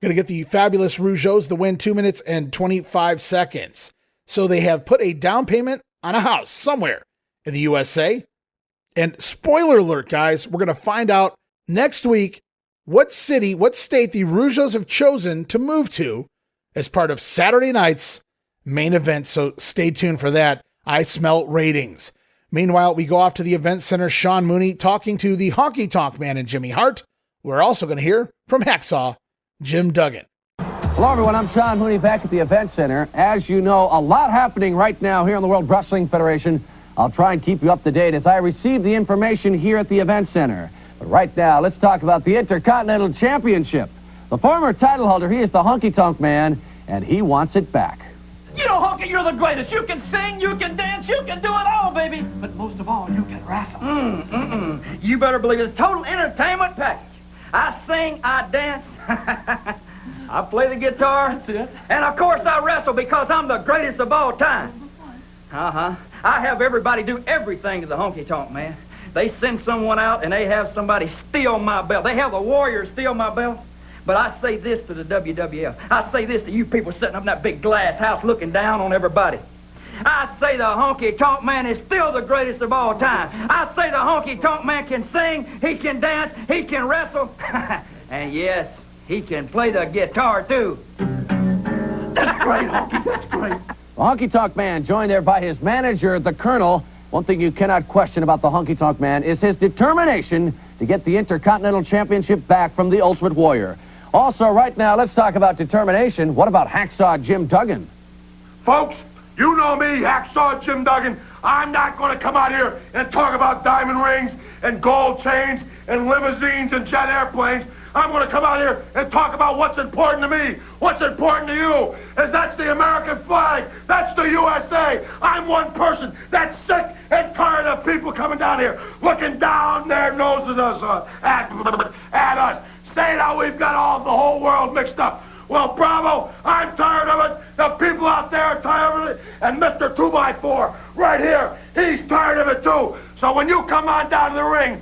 Going to get the Fabulous Rougeaus the win, 2 minutes and 25 seconds. So they have put a down payment on a house somewhere in the USA. And spoiler alert, guys, we're going to find out next week what city, what state the Rougeaus have chosen to move to as part of Saturday night's main event. So stay tuned for that. I smell ratings. Meanwhile, we go off to the event center. Sean Mooney talking to the Honky Tonk Man and Jimmy Hart. We're also going to hear from Hacksaw Jim Duggan. Hello, everyone. I'm Sean Mooney back at the event center. As you know, a lot happening right now here in the World Wrestling Federation. I'll try and keep you up to date as I receive the information here at the event center. But right now, let's talk about the Intercontinental Championship. The former title holder, he is the Honky Tonk Man, and he wants it back. You know, Honky, you're the greatest. You can sing, you can dance, you can do it all, baby. But most of all, you can wrestle. You better believe it's a total entertainment package. I sing, I dance, I play the guitar, and of course I wrestle because I'm the greatest of all time. I have everybody do everything to the honky-tonk man. They send someone out and they have somebody steal my belt. They have the Warriors steal my belt. But I say this to the WWF. I say this to you people sitting up in that big glass house looking down on everybody. I say the honky-tonk man is still the greatest of all time. I say the honky-tonk man can sing, he can dance, he can wrestle, and yes, he can play the guitar too. That's great, Honky, that's great. The honky-tonk man, joined there by his manager, the Colonel. One thing you cannot question about the honky-tonk man is his determination to get the Intercontinental Championship back from the Ultimate Warrior. Also, right now, let's talk about determination. What about Hacksaw Jim Duggan? Folks, you know me, Hacksaw Jim Duggan. I'm not going to come out here and talk about diamond rings and gold chains and limousines and jet airplanes. I'm going to come out here and talk about what's important to me, what's important to you, as that's the American flag, that's the USA. I'm one person that's sick and tired of people coming down here, looking down their noses at us, saying how we've got all the whole world mixed up. Well, bravo, I'm tired of it. The people out there are tired of it. And Mr. 2x4, right here, he's tired of it too. So when you come on down to the ring,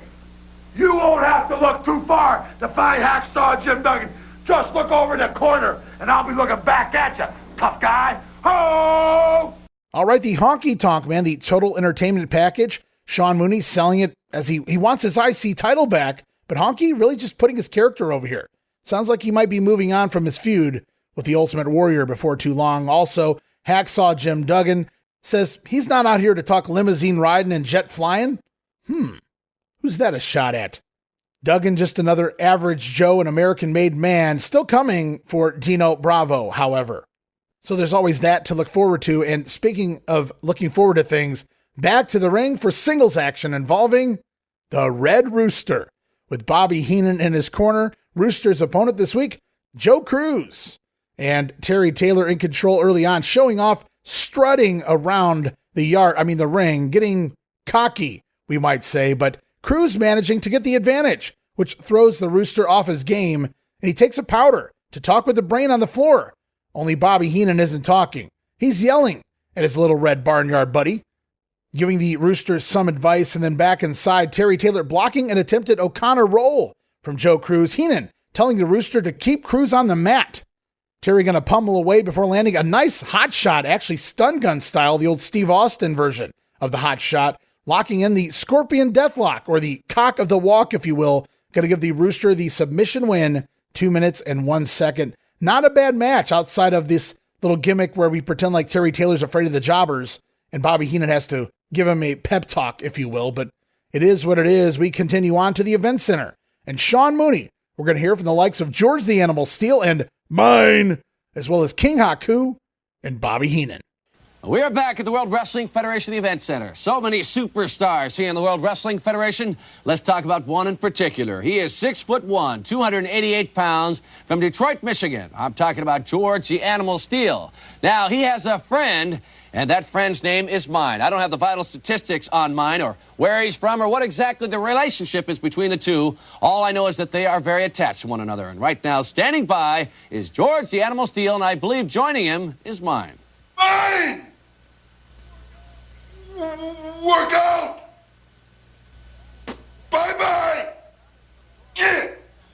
you won't have to look too far to find Hacksaw Jim Duggan. Just look over in the corner, and I'll be looking back at you, tough guy. Ho! All right, the Honky Tonk Man, the total entertainment package. Sean Mooney selling it as he wants his IC title back, but Honky really just putting his character over here. Sounds like he might be moving on from his feud with the Ultimate Warrior before too long. Also, Hacksaw Jim Duggan says he's not out here to talk limousine riding and jet flying. Who's that a shot at? Duggan, just another average Joe, an American-made man, still coming for Dino Bravo, however. So there's always that to look forward to. And speaking of looking forward to things, back to the ring for singles action involving the Red Rooster. With Bobby Heenan in his corner, Rooster's opponent this week, Joe Cruz. And Terry Taylor in control early on, showing off, strutting around the ring, getting cocky, we might say, but Cruz managing to get the advantage, which throws the Rooster off his game, and he takes a powder to talk with the brain on the floor. Only Bobby Heenan isn't talking. He's yelling at his little red barnyard buddy, giving the Roosters some advice, and then back inside, Terry Taylor blocking an attempted O'Connor roll from Joe Cruz. Heenan telling the Rooster to keep Cruz on the mat. Terry going to pummel away before landing a nice hot shot, actually stun gun style, the old Steve Austin version of the hot shot, locking in the Scorpion Deathlock, or the cock of the walk, if you will. Going to give the Rooster the submission win, 2 minutes and 1 second. Not a bad match outside of this little gimmick where we pretend like Terry Taylor's afraid of the jobbers and Bobby Heenan has to give him a pep talk, if you will. But it is what it is. We continue on to the event center. And Sean Mooney, we're going to hear from the likes of George the Animal Steel and mine, as well as King Haku and Bobby Heenan. We are back at the World Wrestling Federation Event Center. So many superstars here in the World Wrestling Federation. Let's talk about one in particular. He is 6'1", 288 pounds, from Detroit, Michigan. I'm talking about George the Animal Steel. Now, he has a friend, and that friend's name is mine. I don't have the vital statistics on mine, or where he's from, or what exactly the relationship is between the two. All I know is that they are very attached to one another. And right now, standing by is George the Animal Steel, and I believe joining him is mine. Mine! Work out! Bye-bye! Yeah.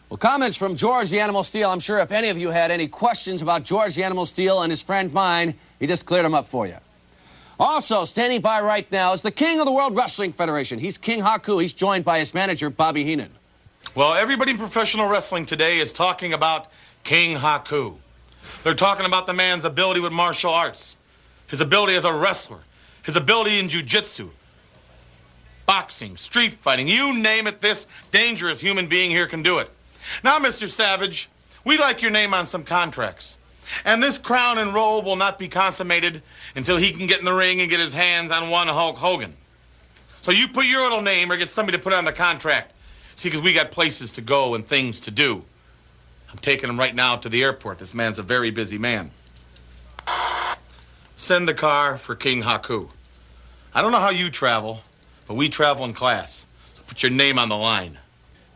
Well, comments from George the Animal Steel. I'm sure if any of you had any questions about George the Animal Steel and his friend mine, he just cleared them up for you. Also, standing by right now is the king of the World Wrestling Federation. He's King Haku. He's joined by his manager, Bobby Heenan. Well, everybody in professional wrestling today is talking about King Haku. They're talking about the man's ability with martial arts, his ability as a wrestler, his ability in jiu-jitsu, boxing, street fighting, you name it, this dangerous human being here can do it. Now, Mr. Savage, we'd like your name on some contracts. And this crown and roll will not be consummated until he can get in the ring and get his hands on one Hulk Hogan. So you put your little name or get somebody to put it on the contract. See, because we got places to go and things to do. I'm taking him right now to the airport. This man's a very busy man. Send the car for King Haku. I don't know how you travel, but we travel in class. So put your name on the line.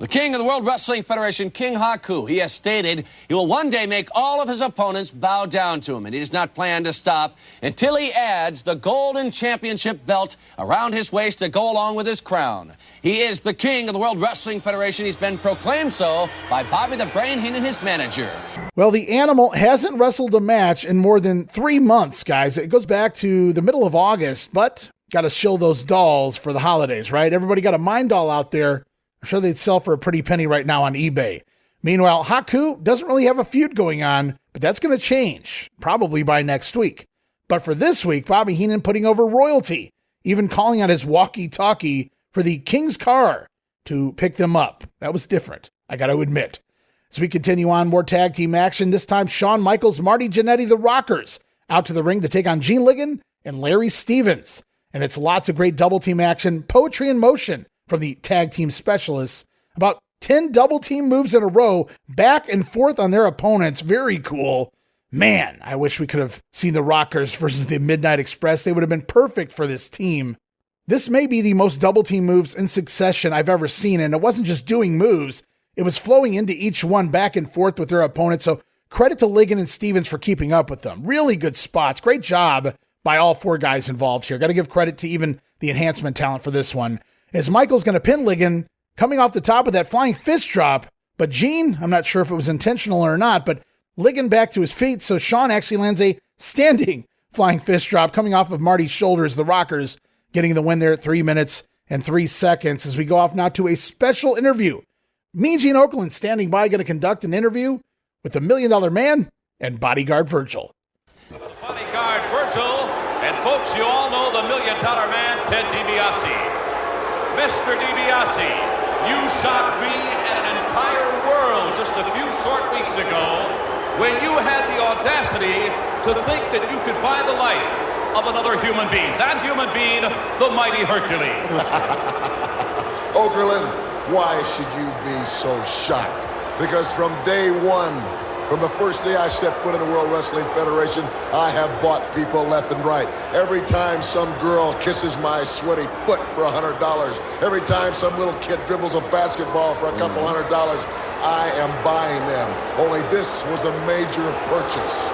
The king of the World Wrestling Federation, King Haku, he has stated he will one day make all of his opponents bow down to him, and he does not plan to stop until he adds the golden championship belt around his waist to go along with his crown. He is the king of the World Wrestling Federation. He's been proclaimed so by Bobby the Brain Heenan, his manager. Well, the Animal hasn't wrestled a match in more than 3 months, guys. It goes back to the middle of August, but got to show those dolls for the holidays, right? Everybody got a Mind doll out there. I'm sure they'd sell for a pretty penny right now on eBay. Meanwhile, Haku doesn't really have a feud going on, but that's going to change, probably by next week. But for this week, Bobby Heenan putting over royalty, even calling on his walkie-talkie for the King's car to pick them up. That was different, I got to admit. As we continue on, more tag team action, this time Shawn Michaels, Marty Jannetty, the Rockers, out to the ring to take on Gene Ligon and Larry Stevens. And it's lots of great double team action, poetry in motion from the tag team specialists. About 10 double team moves in a row, back and forth on their opponents. Very cool. Man, I wish we could have seen the Rockers versus the Midnight Express. They would have been perfect for this team. This may be the most double team moves in succession I've ever seen, and it wasn't just doing moves. It was flowing into each one back and forth with their opponents, so credit to Ligon and Stevens for keeping up with them. Really good spots. Great job by all 4 guys involved here. Got to give credit to even the enhancement talent for this one. As Michael's going to pin Ligon, coming off the top of that flying fist drop, but Gene, I'm not sure if it was intentional or not, but Ligon back to his feet, so Shawn actually lands a standing flying fist drop coming off of Marty's shoulders. The Rockers getting the win there at 3 minutes and 3 seconds as we go off now to a special interview. Mean Gene Okerlund standing by, going to conduct an interview with the $1 Million Man and Bodyguard Virgil. Bodyguard Virgil, and folks, you all know the $1 Million Man, Ted Dibiase. Mr. Dibiase, you shocked me and an entire world just a few short weeks ago when you had the audacity to think that you could buy the life of another human being. That human being, the mighty Hercules. Okerlund, why should you be so shocked? Because from day one, from the first day I set foot in the World Wrestling Federation, I have bought people left and right. Every time some girl kisses my sweaty foot for $100, every time some little kid dribbles a basketball for a couple $100, I am buying them. Only this was a major purchase.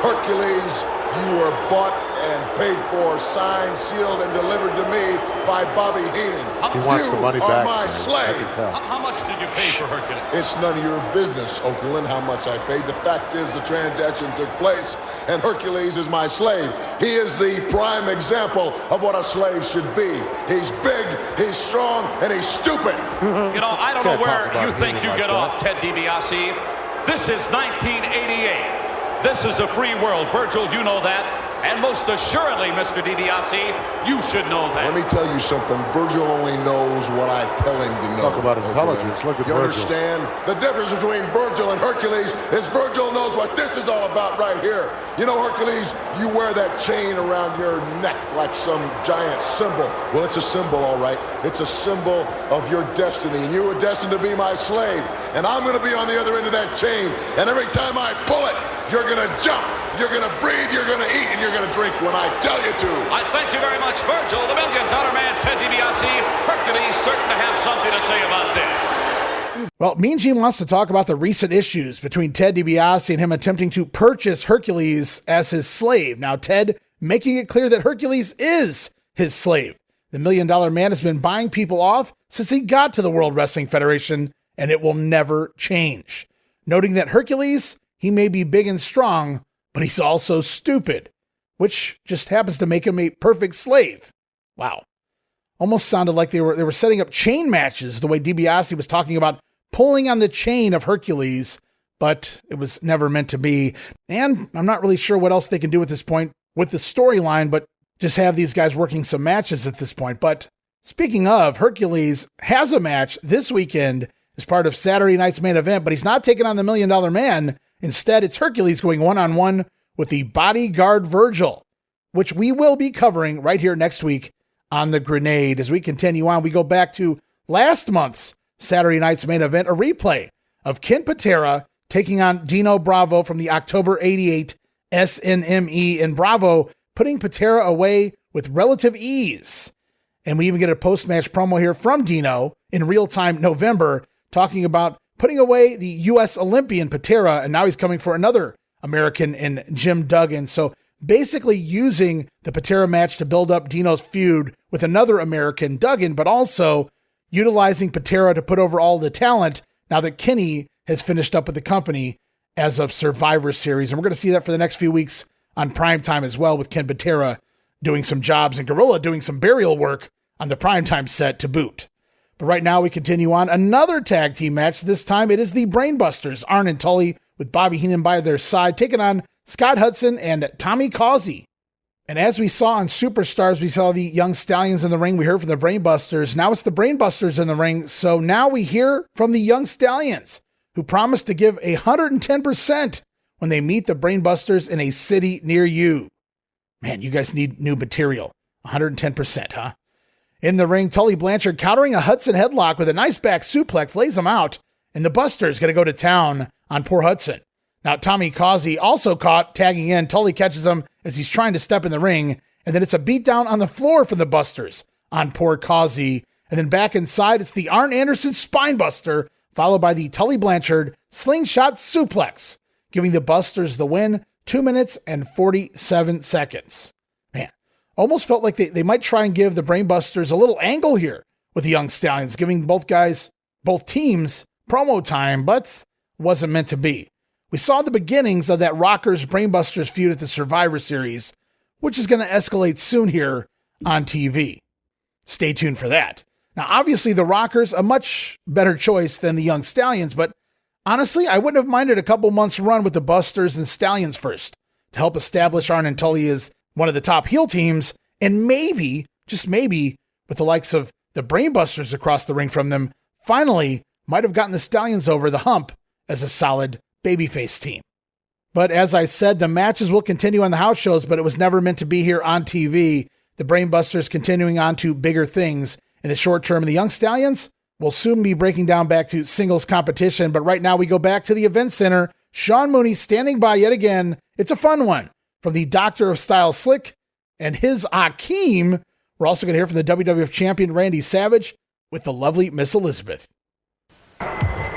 Hercules, you were bought and paid for, signed, sealed, and delivered to me by Bobby Heenan. He wants the money back. You are my slave. How much did you pay for Hercules? It's none of your business, Okerlund, how much I paid. The fact is the transaction took place, and Hercules is my slave. He is the prime example of what a slave should be. He's big, he's strong, and he's stupid. You know, I don't know where you think you get off, Ted DiBiase. This is 1988. This is a free world. Virgil, you know that. And most assuredly, Mr. DiBiase, you should know that. Let me tell you something. Virgil only knows what I tell him to know. Talk about intelligence. Look at you Virgil. Understand? The difference between Virgil and Hercules is Virgil knows what this is all about right here. You know, Hercules, you wear that chain around your neck like some giant symbol. Well, it's a symbol, all right. It's a symbol of your destiny, and you were destined to be my slave. And I'm going to be on the other end of that chain. And every time I pull it, you're going to jump, you're going to breathe, you're going to eat, and you're going to drink when I tell you to. I thank you very much, Virgil. The $1 Million Man, Ted DiBiase. Hercules certain to have something to say about this. Well, Mean Gene wants to talk about the recent issues between Ted DiBiase and him attempting to purchase Hercules as his slave. Now, Ted making it clear that Hercules is his slave. The $1 Million Man has been buying people off since he got to the World Wrestling Federation, and it will never change. Noting that Hercules, he may be big and strong, but he's also stupid, which just happens to make him a perfect slave. Wow. Almost sounded like they were setting up chain matches the way DiBiase was talking about pulling on the chain of Hercules, but it was never meant to be. And I'm not really sure what else they can do at this point with the storyline, but just have these guys working some matches at this point. But speaking of, Hercules has a match this weekend as part of Saturday night's main event, but he's not taking on the $1 Million Man. Instead, it's Hercules going one-on-one with the Bodyguard Virgil, which we will be covering right here next week on The Grenade. As we continue on, we go back to last month's Saturday night's main event, a replay of Ken Patera taking on Dino Bravo from the October 88 SNME, and Bravo putting Patera away with relative ease. And we even get a post-match promo here from Dino in real time November, talking about putting away the U.S. Olympian Patera, and now he's coming for another American in Jim Duggan. So basically using the Patera match to build up Dino's feud with another American, Duggan, but also utilizing Patera to put over all the talent now that Kenny has finished up with the company as of Survivor Series. And we're going to see that for the next few weeks on Primetime as well, with Ken Patera doing some jobs and Gorilla doing some burial work on the Primetime set to boot. But right now we continue on another tag team match. This time it is the Brainbusters, Arn and Tully, with Bobby Heenan by their side, taking on Scott Hudson and Tommy Causey. And as we saw on Superstars, we saw the Young Stallions in the ring. We heard from the Brainbusters. Now it's the Brainbusters in the ring. So now we hear from the Young Stallions, who promised to give 110% when they meet the Brainbusters in a city near you. Man, you guys need new material. 110%, huh? In the ring, Tully Blanchard countering a Hudson headlock with a nice back suplex, lays him out, and the Buster's going to go to town on poor Hudson. Now, Tommy Causey also caught tagging in. Tully catches him as he's trying to step in the ring, and then it's a beatdown on the floor for the Busters on poor Causey. And then back inside, it's the Arn Anderson Spinebuster, followed by the Tully Blanchard Slingshot Suplex, giving the Busters the win, 2 minutes and 47 seconds. Man, almost felt like they might try and give the Brainbusters a little angle here with the Young Stallions, giving both teams promo time, but wasn't meant to be. We saw the beginnings of that Rockers Brainbusters feud at the Survivor Series, which is going to escalate soon here on TV. Stay tuned for that. Now, obviously, the Rockers, a much better choice than the Young Stallions, but honestly, I wouldn't have minded a couple months run with the Busters and Stallions first to help establish Arn and Tully as one of the top heel teams, and maybe, just maybe, with the likes of the Brainbusters across the ring from them, finally might have gotten the Stallions over the hump as a solid babyface team. But as I said, the matches will continue on the house shows, but it was never meant to be here on TV. The Brainbusters continuing on to bigger things in the short term. The Young Stallions will soon be breaking down back to singles competition, but right now we go back to the event center. Sean Mooney standing by yet again. It's a fun one from the Doctor of Style Slick and his Akeem. We're also going to hear from the WWF champion Randy Savage with the lovely Miss Elizabeth.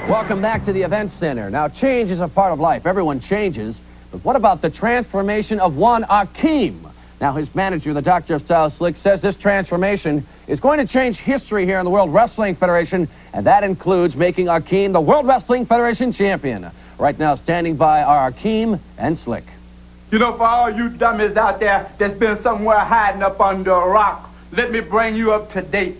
Welcome back to the event center. Now, change is a part of life. Everyone changes. But what about the transformation of one Akeem? Now, his manager, the Doctor of Style Slick, says this transformation is going to change history here in the World Wrestling Federation, and that includes making Akeem the World Wrestling Federation champion. Right now, standing by are Akeem and Slick. You know, for all you dummies out there that's been somewhere hiding up under a rock, let me bring you up to date.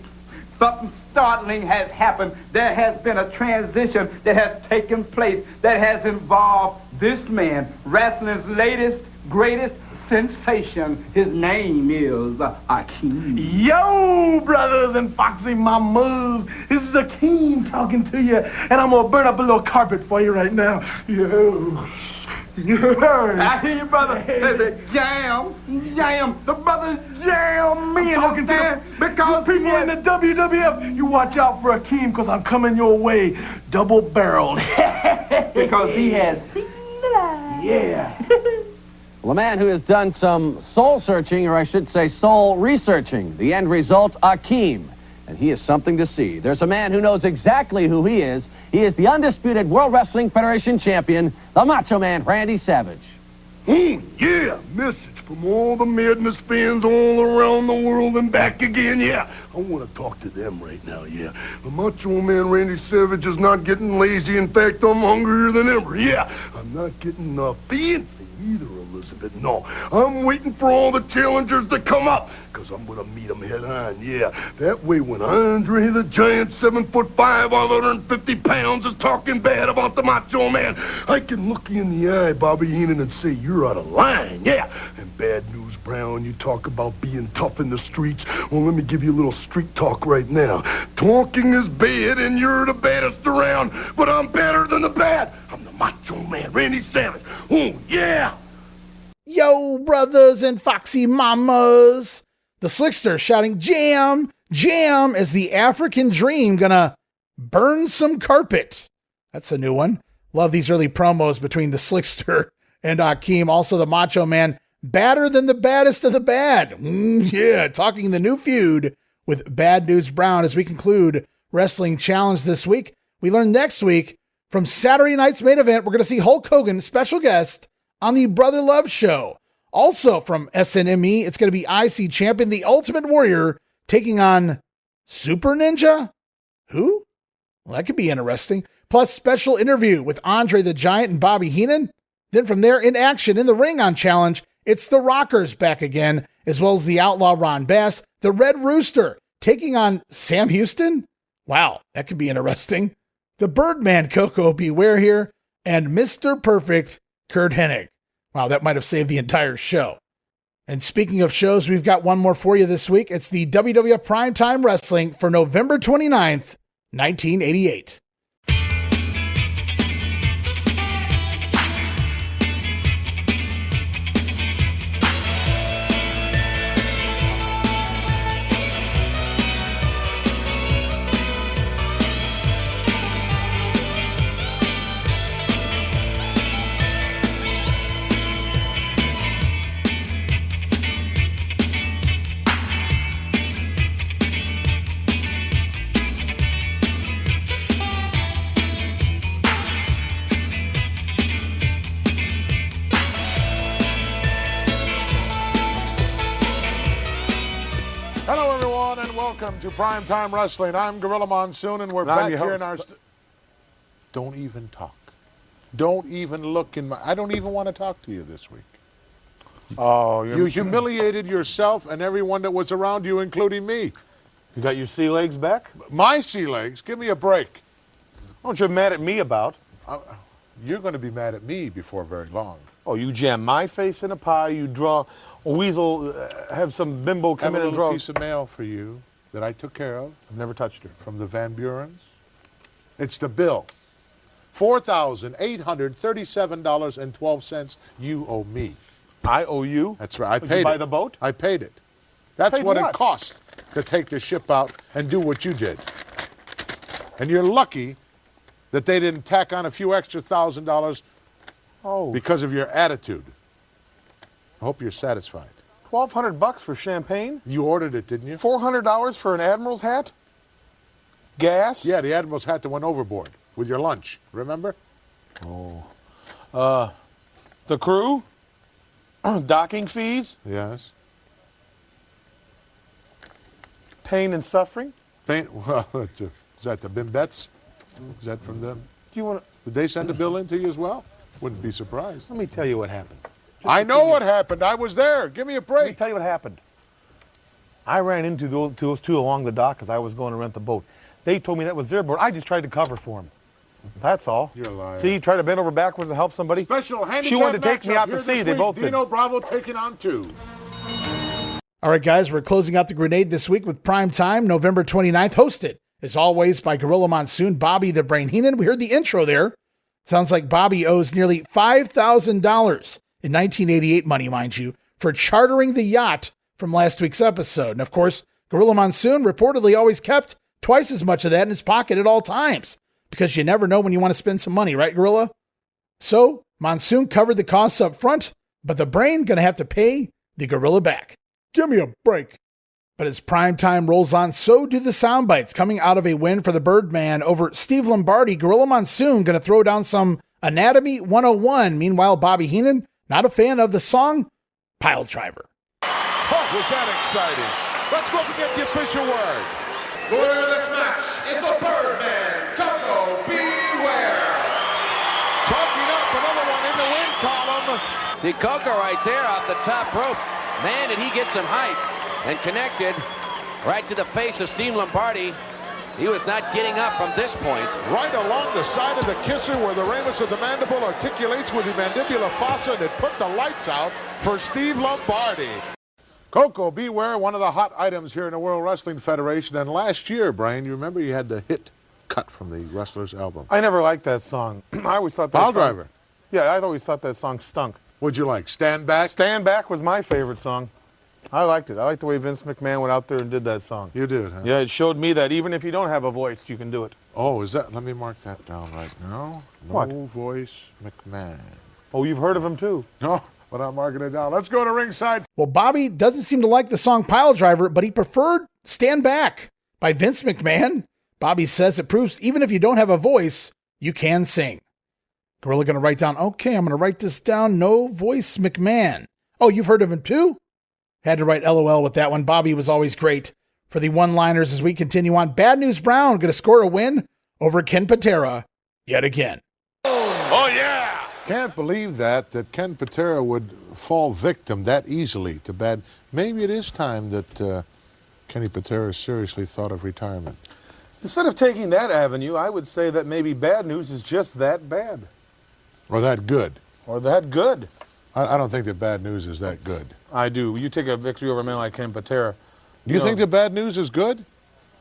Something startling has happened. There has been a transition that has taken place that has involved this man, wrestling's latest, greatest sensation. His name is Akeem. Yo, brothers and foxy mamas, this is Akeem talking to you, and I'm gonna burn up a little carpet for you right now. Yo. I hear you, brother. There's a jam. The brothers jam me talking to you because people in the WWF, you watch out for Akeem because I'm coming your way, double-barreled. Because he has seen the light. Yeah. Well, a man who has done some soul searching, or I should say soul researching. The end result, Akeem. And he is something to see. There's a man who knows exactly who he is. He is the undisputed World Wrestling Federation champion, the Macho Man, Randy Savage. Yeah, message from all the madness fans all around the world and back again, yeah. I want to talk to them right now, yeah. The Macho Man, Randy Savage, is not getting lazy. In fact, I'm hungrier than ever, yeah. I'm not getting fancy either, Elizabeth, no. I'm waiting for all the challengers to come up, because I'm going to meet them head on, yeah. That way when Andre the Giant, 7'5", 150 pounds, is talking bad about the Macho Man, I can look you in the eye, Bobby Heenan, and say you're out of line, yeah. And bad news, Brown, you talk about being tough in the streets. Well, let me give you a little street talk right now. Talking is bad, and you're the baddest around, but I'm better than the bad. I'm the Macho Man, Randy Savage. Oh, yeah. Yo, brothers and foxy mamas. The Slickster shouting, jam, jam, as the African Dream gonna burn some carpet. That's a new one. Love these early promos between the Slickster and Akeem. Also the Macho Man, badder than the baddest of the bad. Yeah, talking the new feud with Bad News Brown as we conclude Wrestling Challenge this week. We learn next week from Saturday night's main event, we're going to see Hulk Hogan, special guest, on the Brother Love Show. Also from SNME, it's going to be IC champion, the Ultimate Warrior, taking on Super Ninja? Who? Well, that could be interesting. Plus, special interview with Andre the Giant and Bobby Heenan. Then from there, in action in the ring on Challenge, it's the Rockers back again, as well as the Outlaw Ron Bass, the Red Rooster, taking on Sam Houston. Wow, that could be interesting. The Birdman Coco Beware here, and Mr. Perfect Kurt Hennig. Wow, that might have saved the entire show. And speaking of shows, we've got one more for you this week. It's the WWF Primetime Wrestling for November 29th, 1988. Welcome to Primetime Wrestling. I'm Gorilla Monsoon, and we're back here in our... Don't even talk. Don't even look in my... I don't even want to talk to you this week. Oh, you humiliated yourself and everyone that was around you, including me. You got your sea legs back? My sea legs? Give me a break. What you're mad at me about? You're going to be mad at me before very long. Oh, you jam my face in a pie, you draw a weasel, have some bimbo come in and draw... a piece of mail for you that I took care of. I've never touched her. From the Van Burens. It's the bill. $4,837.12 you owe me. I owe you? That's right. I Did paid you buy it. the boat? I paid it. That's Paid what what? It cost to take the ship out and do what you did. And you're lucky that they didn't tack on a few extra $1,000 because of your attitude. I hope you're satisfied. $1,200 for champagne? You ordered it, didn't you? $400 for an Admiral's hat? Gas? Yeah, the Admiral's hat that went overboard with your lunch. Remember? Oh. The crew? Docking fees? Yes. Pain and suffering? Pain? Well, is that the Bimbettes? Is that from them? Do you want to... Did they send a bill in to you as well? Wouldn't be surprised. Let me tell you what happened. I know what happened. I was there. Give me a break. Let me tell you what happened. I ran into those two along the dock as I was going to rent the boat. They told me that was their boat. I just tried to cover for them. That's all. You're a liar. See, try to bend over backwards to help somebody. Special handicap She wanted to take me matchup out to here sea. this They week. both did. Dino Bravo taking on 2. All right, guys, we're closing out the grenade this week with Prime Time, November 29th, hosted, as always, by Gorilla Monsoon, Bobby the Brain Heenan. We heard the intro there. Sounds like Bobby owes nearly $5,000 in 1988 money, mind you, for chartering the yacht from last week's episode. And, of course, Gorilla Monsoon reportedly always kept twice as much of that in his pocket at all times, because you never know when you want to spend some money, right, Gorilla? So, Monsoon covered the costs up front, but the Brain going to have to pay the Gorilla back. Give me a break. But as Prime Time rolls on, so do the sound bites coming out of a win for the Birdman over Steve Lombardi. Gorilla Monsoon going to throw down some Anatomy 101. Meanwhile, Bobby Heenan, not a fan of the song Pile Driver. Oh, was that exciting? Let's go up and get the official word. The winner of this match is the Birdman, Coco Beware. Chalking up another one in the win column. See Coco right there off the top rope. Man, did he get some height. And connected right to the face of Steve Lombardi. He was not getting up from this point. Right along the side of the kisser where the ramus of the mandible articulates with the mandibular fossa that put the lights out for Steve Lombardi. Coco Beware, one of the hot items here in the World Wrestling Federation. And last year, Brian, you remember you had the hit cut from the Wrestlers album. I never liked that song. I always thought that Pile song... Driver. Yeah, I always thought that song stunk. What'd you like, Stand Back? Stand Back was my favorite song. I liked it. I liked the way Vince McMahon went out there and did that song. You did, huh? Yeah, it showed me that even if you don't have a voice, you can do it. Oh, is that? Let me mark that down right now. No What? Voice McMahon. Oh, you've heard of him too? No, but I'm marking it down. Let's go to ringside. Well, Bobby doesn't seem to like the song Pile Driver, but he preferred Stand Back by Vince McMahon. Bobby says it proves even if you don't have a voice, you can sing. Gorilla going to write down, okay, I'm going to write this down. No voice McMahon. Oh, you've heard of him too? Had to write LOL with that one. Bobby was always great for the one-liners as we continue on. Bad News Brown going to score a win over Ken Patera yet again. Oh, yeah! Can't believe that Ken Patera would fall victim that easily to bad. Maybe it is time that Kenny Patera seriously thought of retirement. Instead of taking that avenue, I would say that maybe Bad News is just that bad. Or that good. Or that good. I don't think that Bad News is that good. I do. You take a victory over a man like Ken Patera. Do you think that Bad News is good?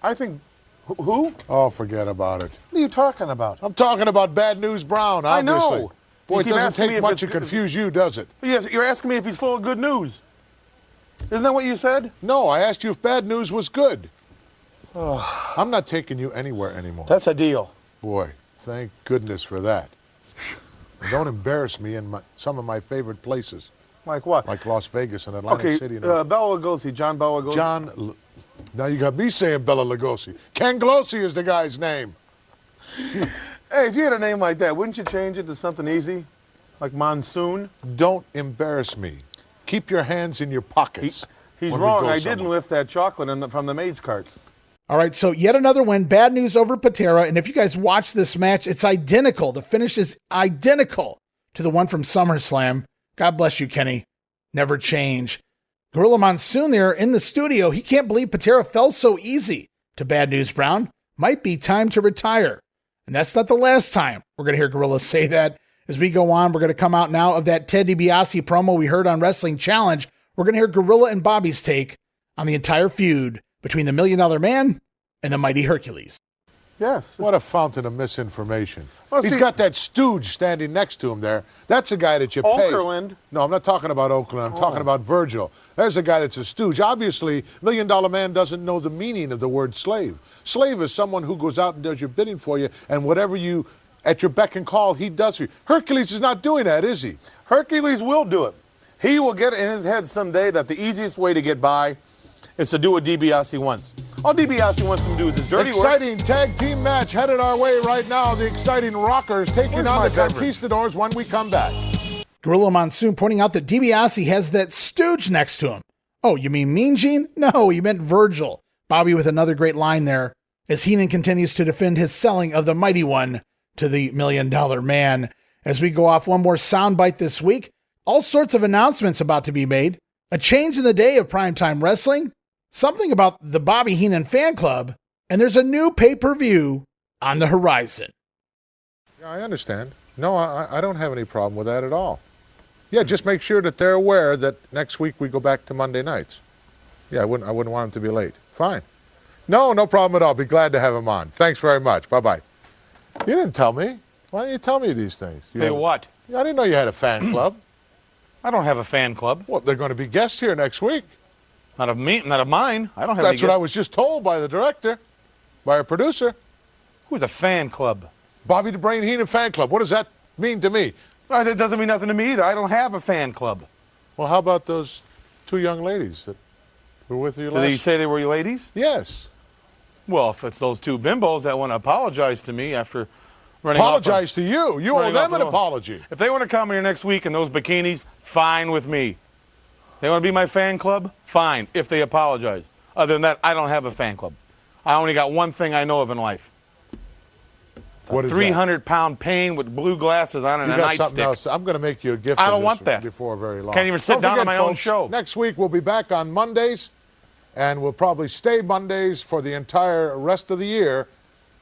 I think... Who? Oh, forget about it. What are you talking about? I'm talking about Bad News Brown, obviously. I know. Boy, it doesn't take much to confuse you, does it? Yes, you're asking me if he's full of good news. Isn't that what you said? No, I asked you if Bad News was good. Oh, I'm not taking you anywhere anymore. That's a deal. Boy, thank goodness for that. Don't embarrass me in some of my favorite places. Like what? Like Las Vegas and Atlantic City. Bela Lugosi, John Bela Lugosi. Now you got me saying Bela Lugosi. Ken Glossi is the guy's name. Hey, if you had a name like that, wouldn't you change it to something easy? Like Monsoon? Don't embarrass me. Keep your hands in your pockets. He's wrong. I didn't lift that chocolate from the maid's carts. All right, so yet another win. Bad News over Patera. And if you guys watch this match, it's identical. The finish is identical to the one from SummerSlam. God bless you, Kenny. Never change. Gorilla Monsoon there in the studio. He can't believe Patera fell so easy to Bad News Brown. Might be time to retire. And that's not the last time we're going to hear Gorilla say that. As we go on, we're going to come out now of that Ted DiBiase promo we heard on Wrestling Challenge. We're going to hear Gorilla and Bobby's take on the entire feud between the $1 Million Man and the mighty Hercules. Yes. What a fountain of misinformation. Well, he's got that stooge standing next to him there. That's a guy that you pay. Okerlund. No, I'm not talking about Okerlund. I'm talking about Virgil. There's a guy that's a stooge. Obviously, $1 Million Man doesn't know the meaning of the word slave. Slave is someone who goes out and does your bidding for you, and whatever you, at your beck and call, he does for you. Hercules is not doing that, is he? Hercules will do it. He will get it in his head someday that the easiest way to get by is to do what DiBiase wants. All DiBiase wants him to do is his dirty exciting tag team match headed our way right now. The exciting Rockers taking on the Conquistadors when we come back. Gorilla Monsoon pointing out that DiBiase has that stooge next to him. Oh, you mean Mean Gene? No, he meant Virgil. Bobby with another great line there as Heenan continues to defend his selling of the mighty one to the $1 Million Man. As we go off one more soundbite this week, all sorts of announcements about to be made. A change in the day of primetime wrestling. Something about the Bobby Heenan fan club, and there's a new pay-per-view on the horizon. Yeah, I understand. No, I don't have any problem with that at all. Yeah, just make sure that they're aware that next week we go back to Monday nights. Yeah, I wouldn't want them to be late. Fine. No problem at all. Be glad to have them on. Thanks very much. Bye-bye. You didn't tell me. Why didn't you tell me these things? Tell you what? I didn't know you had a fan club. I don't have a fan club. Well, they're going to be guests here next week. Not of me, not of mine. I don't have. That's what I was just told by the director, by our producer. Who's a fan club? Bobby the Brain Heenan fan club. What does that mean to me? That doesn't mean nothing to me either. I don't have a fan club. Well, how about those two young ladies that were with you last? Did you say they were your ladies? Yes. Well, if it's those two bimbos that want to apologize to me after running apologize to you. You owe them an apology. If they want to come here next week in those bikinis, fine with me. They want to be my fan club? Fine, if they apologize. Other than that, I don't have a fan club. I only got one thing I know of in life. What is 300-pound pain with blue glasses on and a nightstick. Else. I'm going to make you a gift. I don't want that before very long. Can't even sit down on my own show. Next week we'll be back on Mondays, and we'll probably stay Mondays for the entire rest of the year.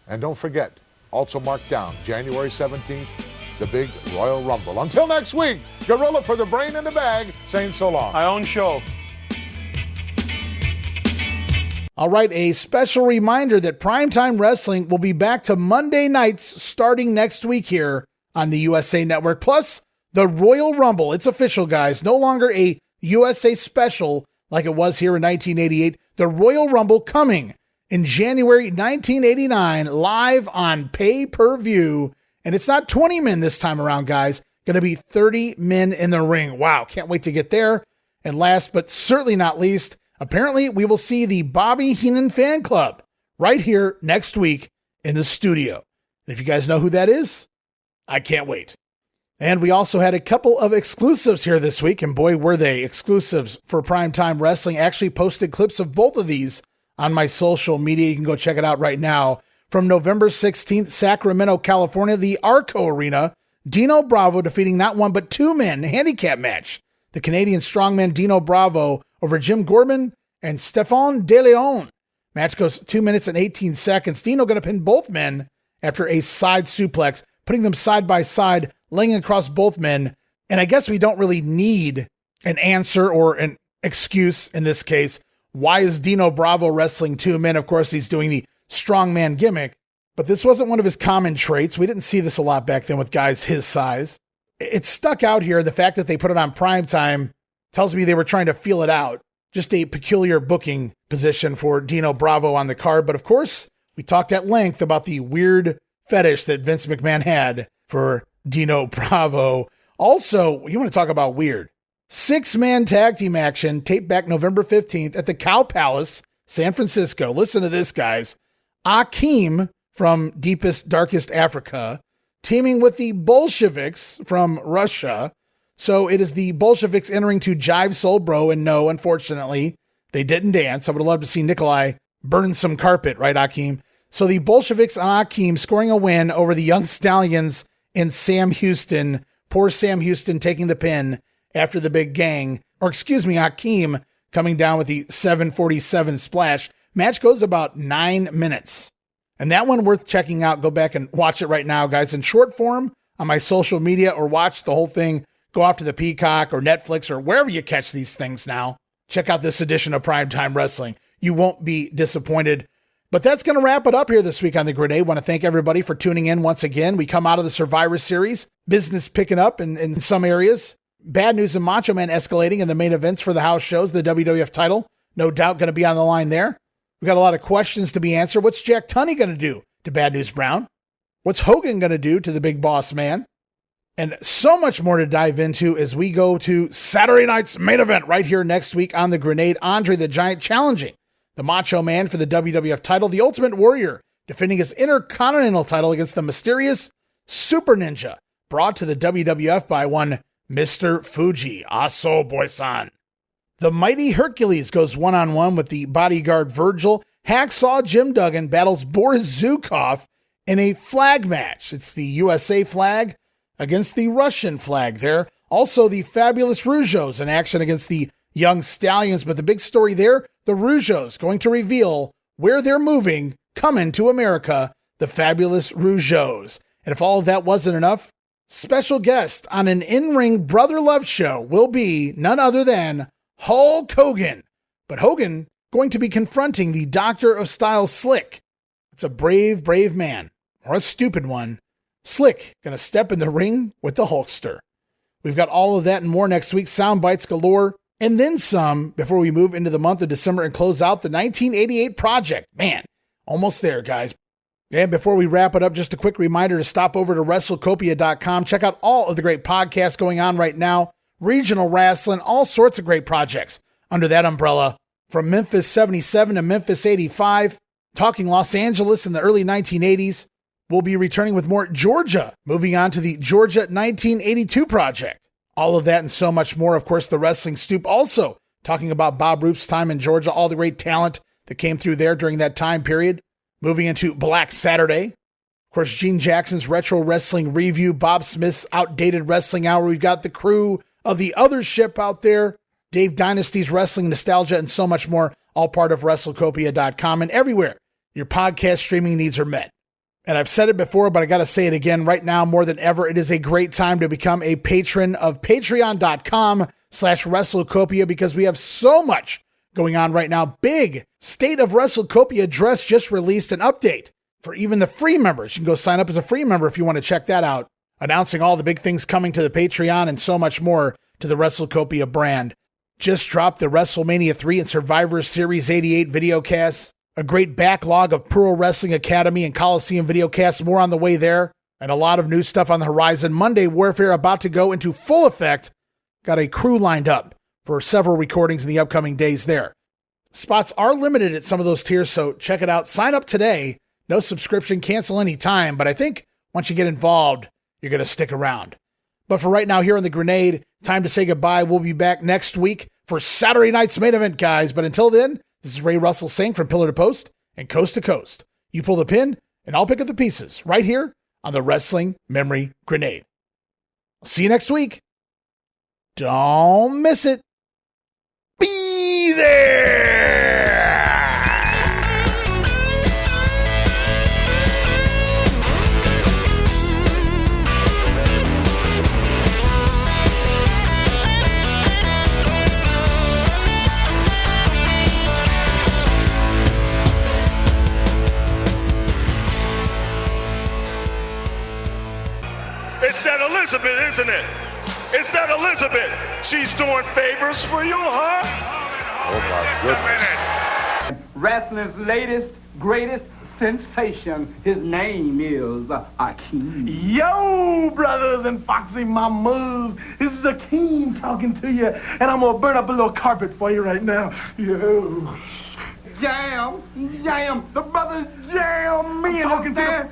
And don't forget, also mark down January 17th, the big Royal Rumble. Until next week, Gorilla for the brain in the bag, saying so long. My own show. All right, a special reminder that Primetime Wrestling will be back to Monday nights starting next week here on the USA Network. Plus, the Royal Rumble. It's official, guys. No longer a USA special like it was here in 1988. The Royal Rumble coming in January 1989, live on pay-per-view. And it's not 20 men this time around, guys. Going to be 30 men in the ring. Wow, can't wait to get there. And last but certainly not least, apparently we will see the Bobby Heenan fan club right here next week in the studio. And if you guys know who that is, I can't wait. And we also had a couple of exclusives here this week, and boy, were they exclusives for Primetime Wrestling. Actually posted clips of both of these on my social media. You can go check it out right now. From November 16th, Sacramento, California, the Arco Arena, Dino Bravo defeating not one but two men handicap match. The Canadian strongman Dino Bravo over Jim Gorman and Stephane De Leon. Match goes 2 minutes and 18 seconds. Dino going to pin both men after a side suplex, putting them side by side, laying across both men. And I guess we don't really need an answer or an excuse in this case. Why is Dino Bravo wrestling two men? Of course, he's doing the strongman gimmick, but this wasn't one of his common traits. We didn't see this a lot back then with guys his size. It stuck out here. The fact that they put it on primetime tells me they were trying to feel it out. Just a peculiar booking position for Dino Bravo on the card. But of course, we talked at length about the weird fetish that Vince McMahon had for Dino Bravo. Also, you want to talk about weird. 6-man tag team action taped back November 15th at the Cow Palace, San Francisco. Listen to this, guys. Akeem from deepest, darkest Africa, teaming with the Bolsheviks from Russia. So it is the Bolsheviks entering to Jive Soul Bro, and no, unfortunately, they didn't dance. I would have loved to see Nikolai burn some carpet, right, Akeem? So the Bolsheviks and Akeem scoring a win over the Young Stallions and Sam Houston. Poor Sam Houston taking the pin after the big gang, or excuse me, Akeem coming down with the 747 splash. Match goes about 9 minutes. And that one worth checking out. Go back and watch it right now, guys, in short form on my social media, or watch the whole thing. Go off to the Peacock or Netflix or wherever you catch these things now. Check out this edition of Primetime Wrestling. You won't be disappointed. But that's going to wrap it up here this week on The Grenade. Want to thank everybody for tuning in once again. We come out of the Survivor Series. Business picking up in some areas. Bad news in Macho Man escalating in the main events for the house shows. The WWF title, no doubt going to be on the line there. We got a lot of questions to be answered. What's Jack Tunney going to do to Bad News Brown? What's Hogan going to do to the Big Boss Man? And so much more to dive into as we go to Saturday night's main event right here next week on The Grenade. Andre the Giant challenging the Macho Man for the WWF title. The Ultimate Warrior defending his Intercontinental title against the mysterious Super Ninja, brought to the WWF by one Mr. Fuji, Aso Boy-san. The mighty Hercules goes one-on-one with the bodyguard Virgil. Hacksaw Jim Duggan battles Boris Zukov in a flag match. It's the USA flag against the Russian flag there. Also, the Fabulous Rougeaus in action against the Young Stallions. But the big story there, the Rougeaus going to reveal where they're moving, coming to America, the Fabulous Rougeaus. And if all of that wasn't enough, special guest on an in-ring brother love show will be none other than Hulk Hogan. But Hogan going to be confronting the Doctor of Style Slick. It's a brave, brave man, or a stupid one. Slick going to step in the ring with the Hulkster. We've got all of that and more next week. Sound bites galore, and then some before we move into the month of December and close out the 1988 project. Man, almost there, guys. And before we wrap it up, just a quick reminder to stop over to WrestleCopia.com. Check out all of the great podcasts going on right now. Regional wrestling, all sorts of great projects under that umbrella. From Memphis 77 to Memphis 85, talking Los Angeles in the early 1980s. We'll be returning with more Georgia, moving on to the Georgia 1982 project. All of that and so much more. Of course, the Wrestling Stoop also talking about Bob Roop's time in Georgia, all the great talent that came through there during that time period. Moving into Black Saturday. Of course, Gene Jackson's Retro Wrestling Review, Bob Smith's Outdated Wrestling Hour. We've got the crew of the other ship out there, Dave Dynasty's Wrestling Nostalgia, and so much more, all part of WrestleCopia.com and everywhere your podcast streaming needs are met. And I've said it before, but I got to say it again right now more than ever. It is a great time to become a patron of patreon.com/WrestleCopia because we have so much going on right now. Big State of WrestleCopia dress just released an update for even the free members. You can go sign up as a free member if you want to check that out. Announcing all the big things coming to the Patreon and so much more to the WrestleCopia brand. Just dropped the WrestleMania 3 and Survivor Series 88 videocasts. A great backlog of Pro Wrestling Academy and Coliseum videocasts. More on the way there. And a lot of new stuff on the horizon. Monday Warfare about to go into full effect. Got a crew lined up for several recordings in the upcoming days there. Spots are limited at some of those tiers, so check it out. Sign up today. No subscription, cancel any time, but I think once you get involved, you're going to stick around. But for right now, here on The Grenade, time to say goodbye. We'll be back next week for Saturday night's main event, guys. But until then, this is Ray Russell saying from pillar to post and coast to coast, you pull the pin, and I'll pick up the pieces right here on the Wrestling Memory Grenade. I'll see you next week. Don't miss it. Be there! It's that Elizabeth, isn't it? It's that Elizabeth. She's doing favors for you, huh? Oh, my goodness. Wrestling's latest, greatest sensation. His name is Akeem. Yo, brothers and Foxy Mamas. This is Akeem talking to you, and I'm going to burn up a little carpet for you right now. Yo. Jam. The brothers jam me. I'm talking to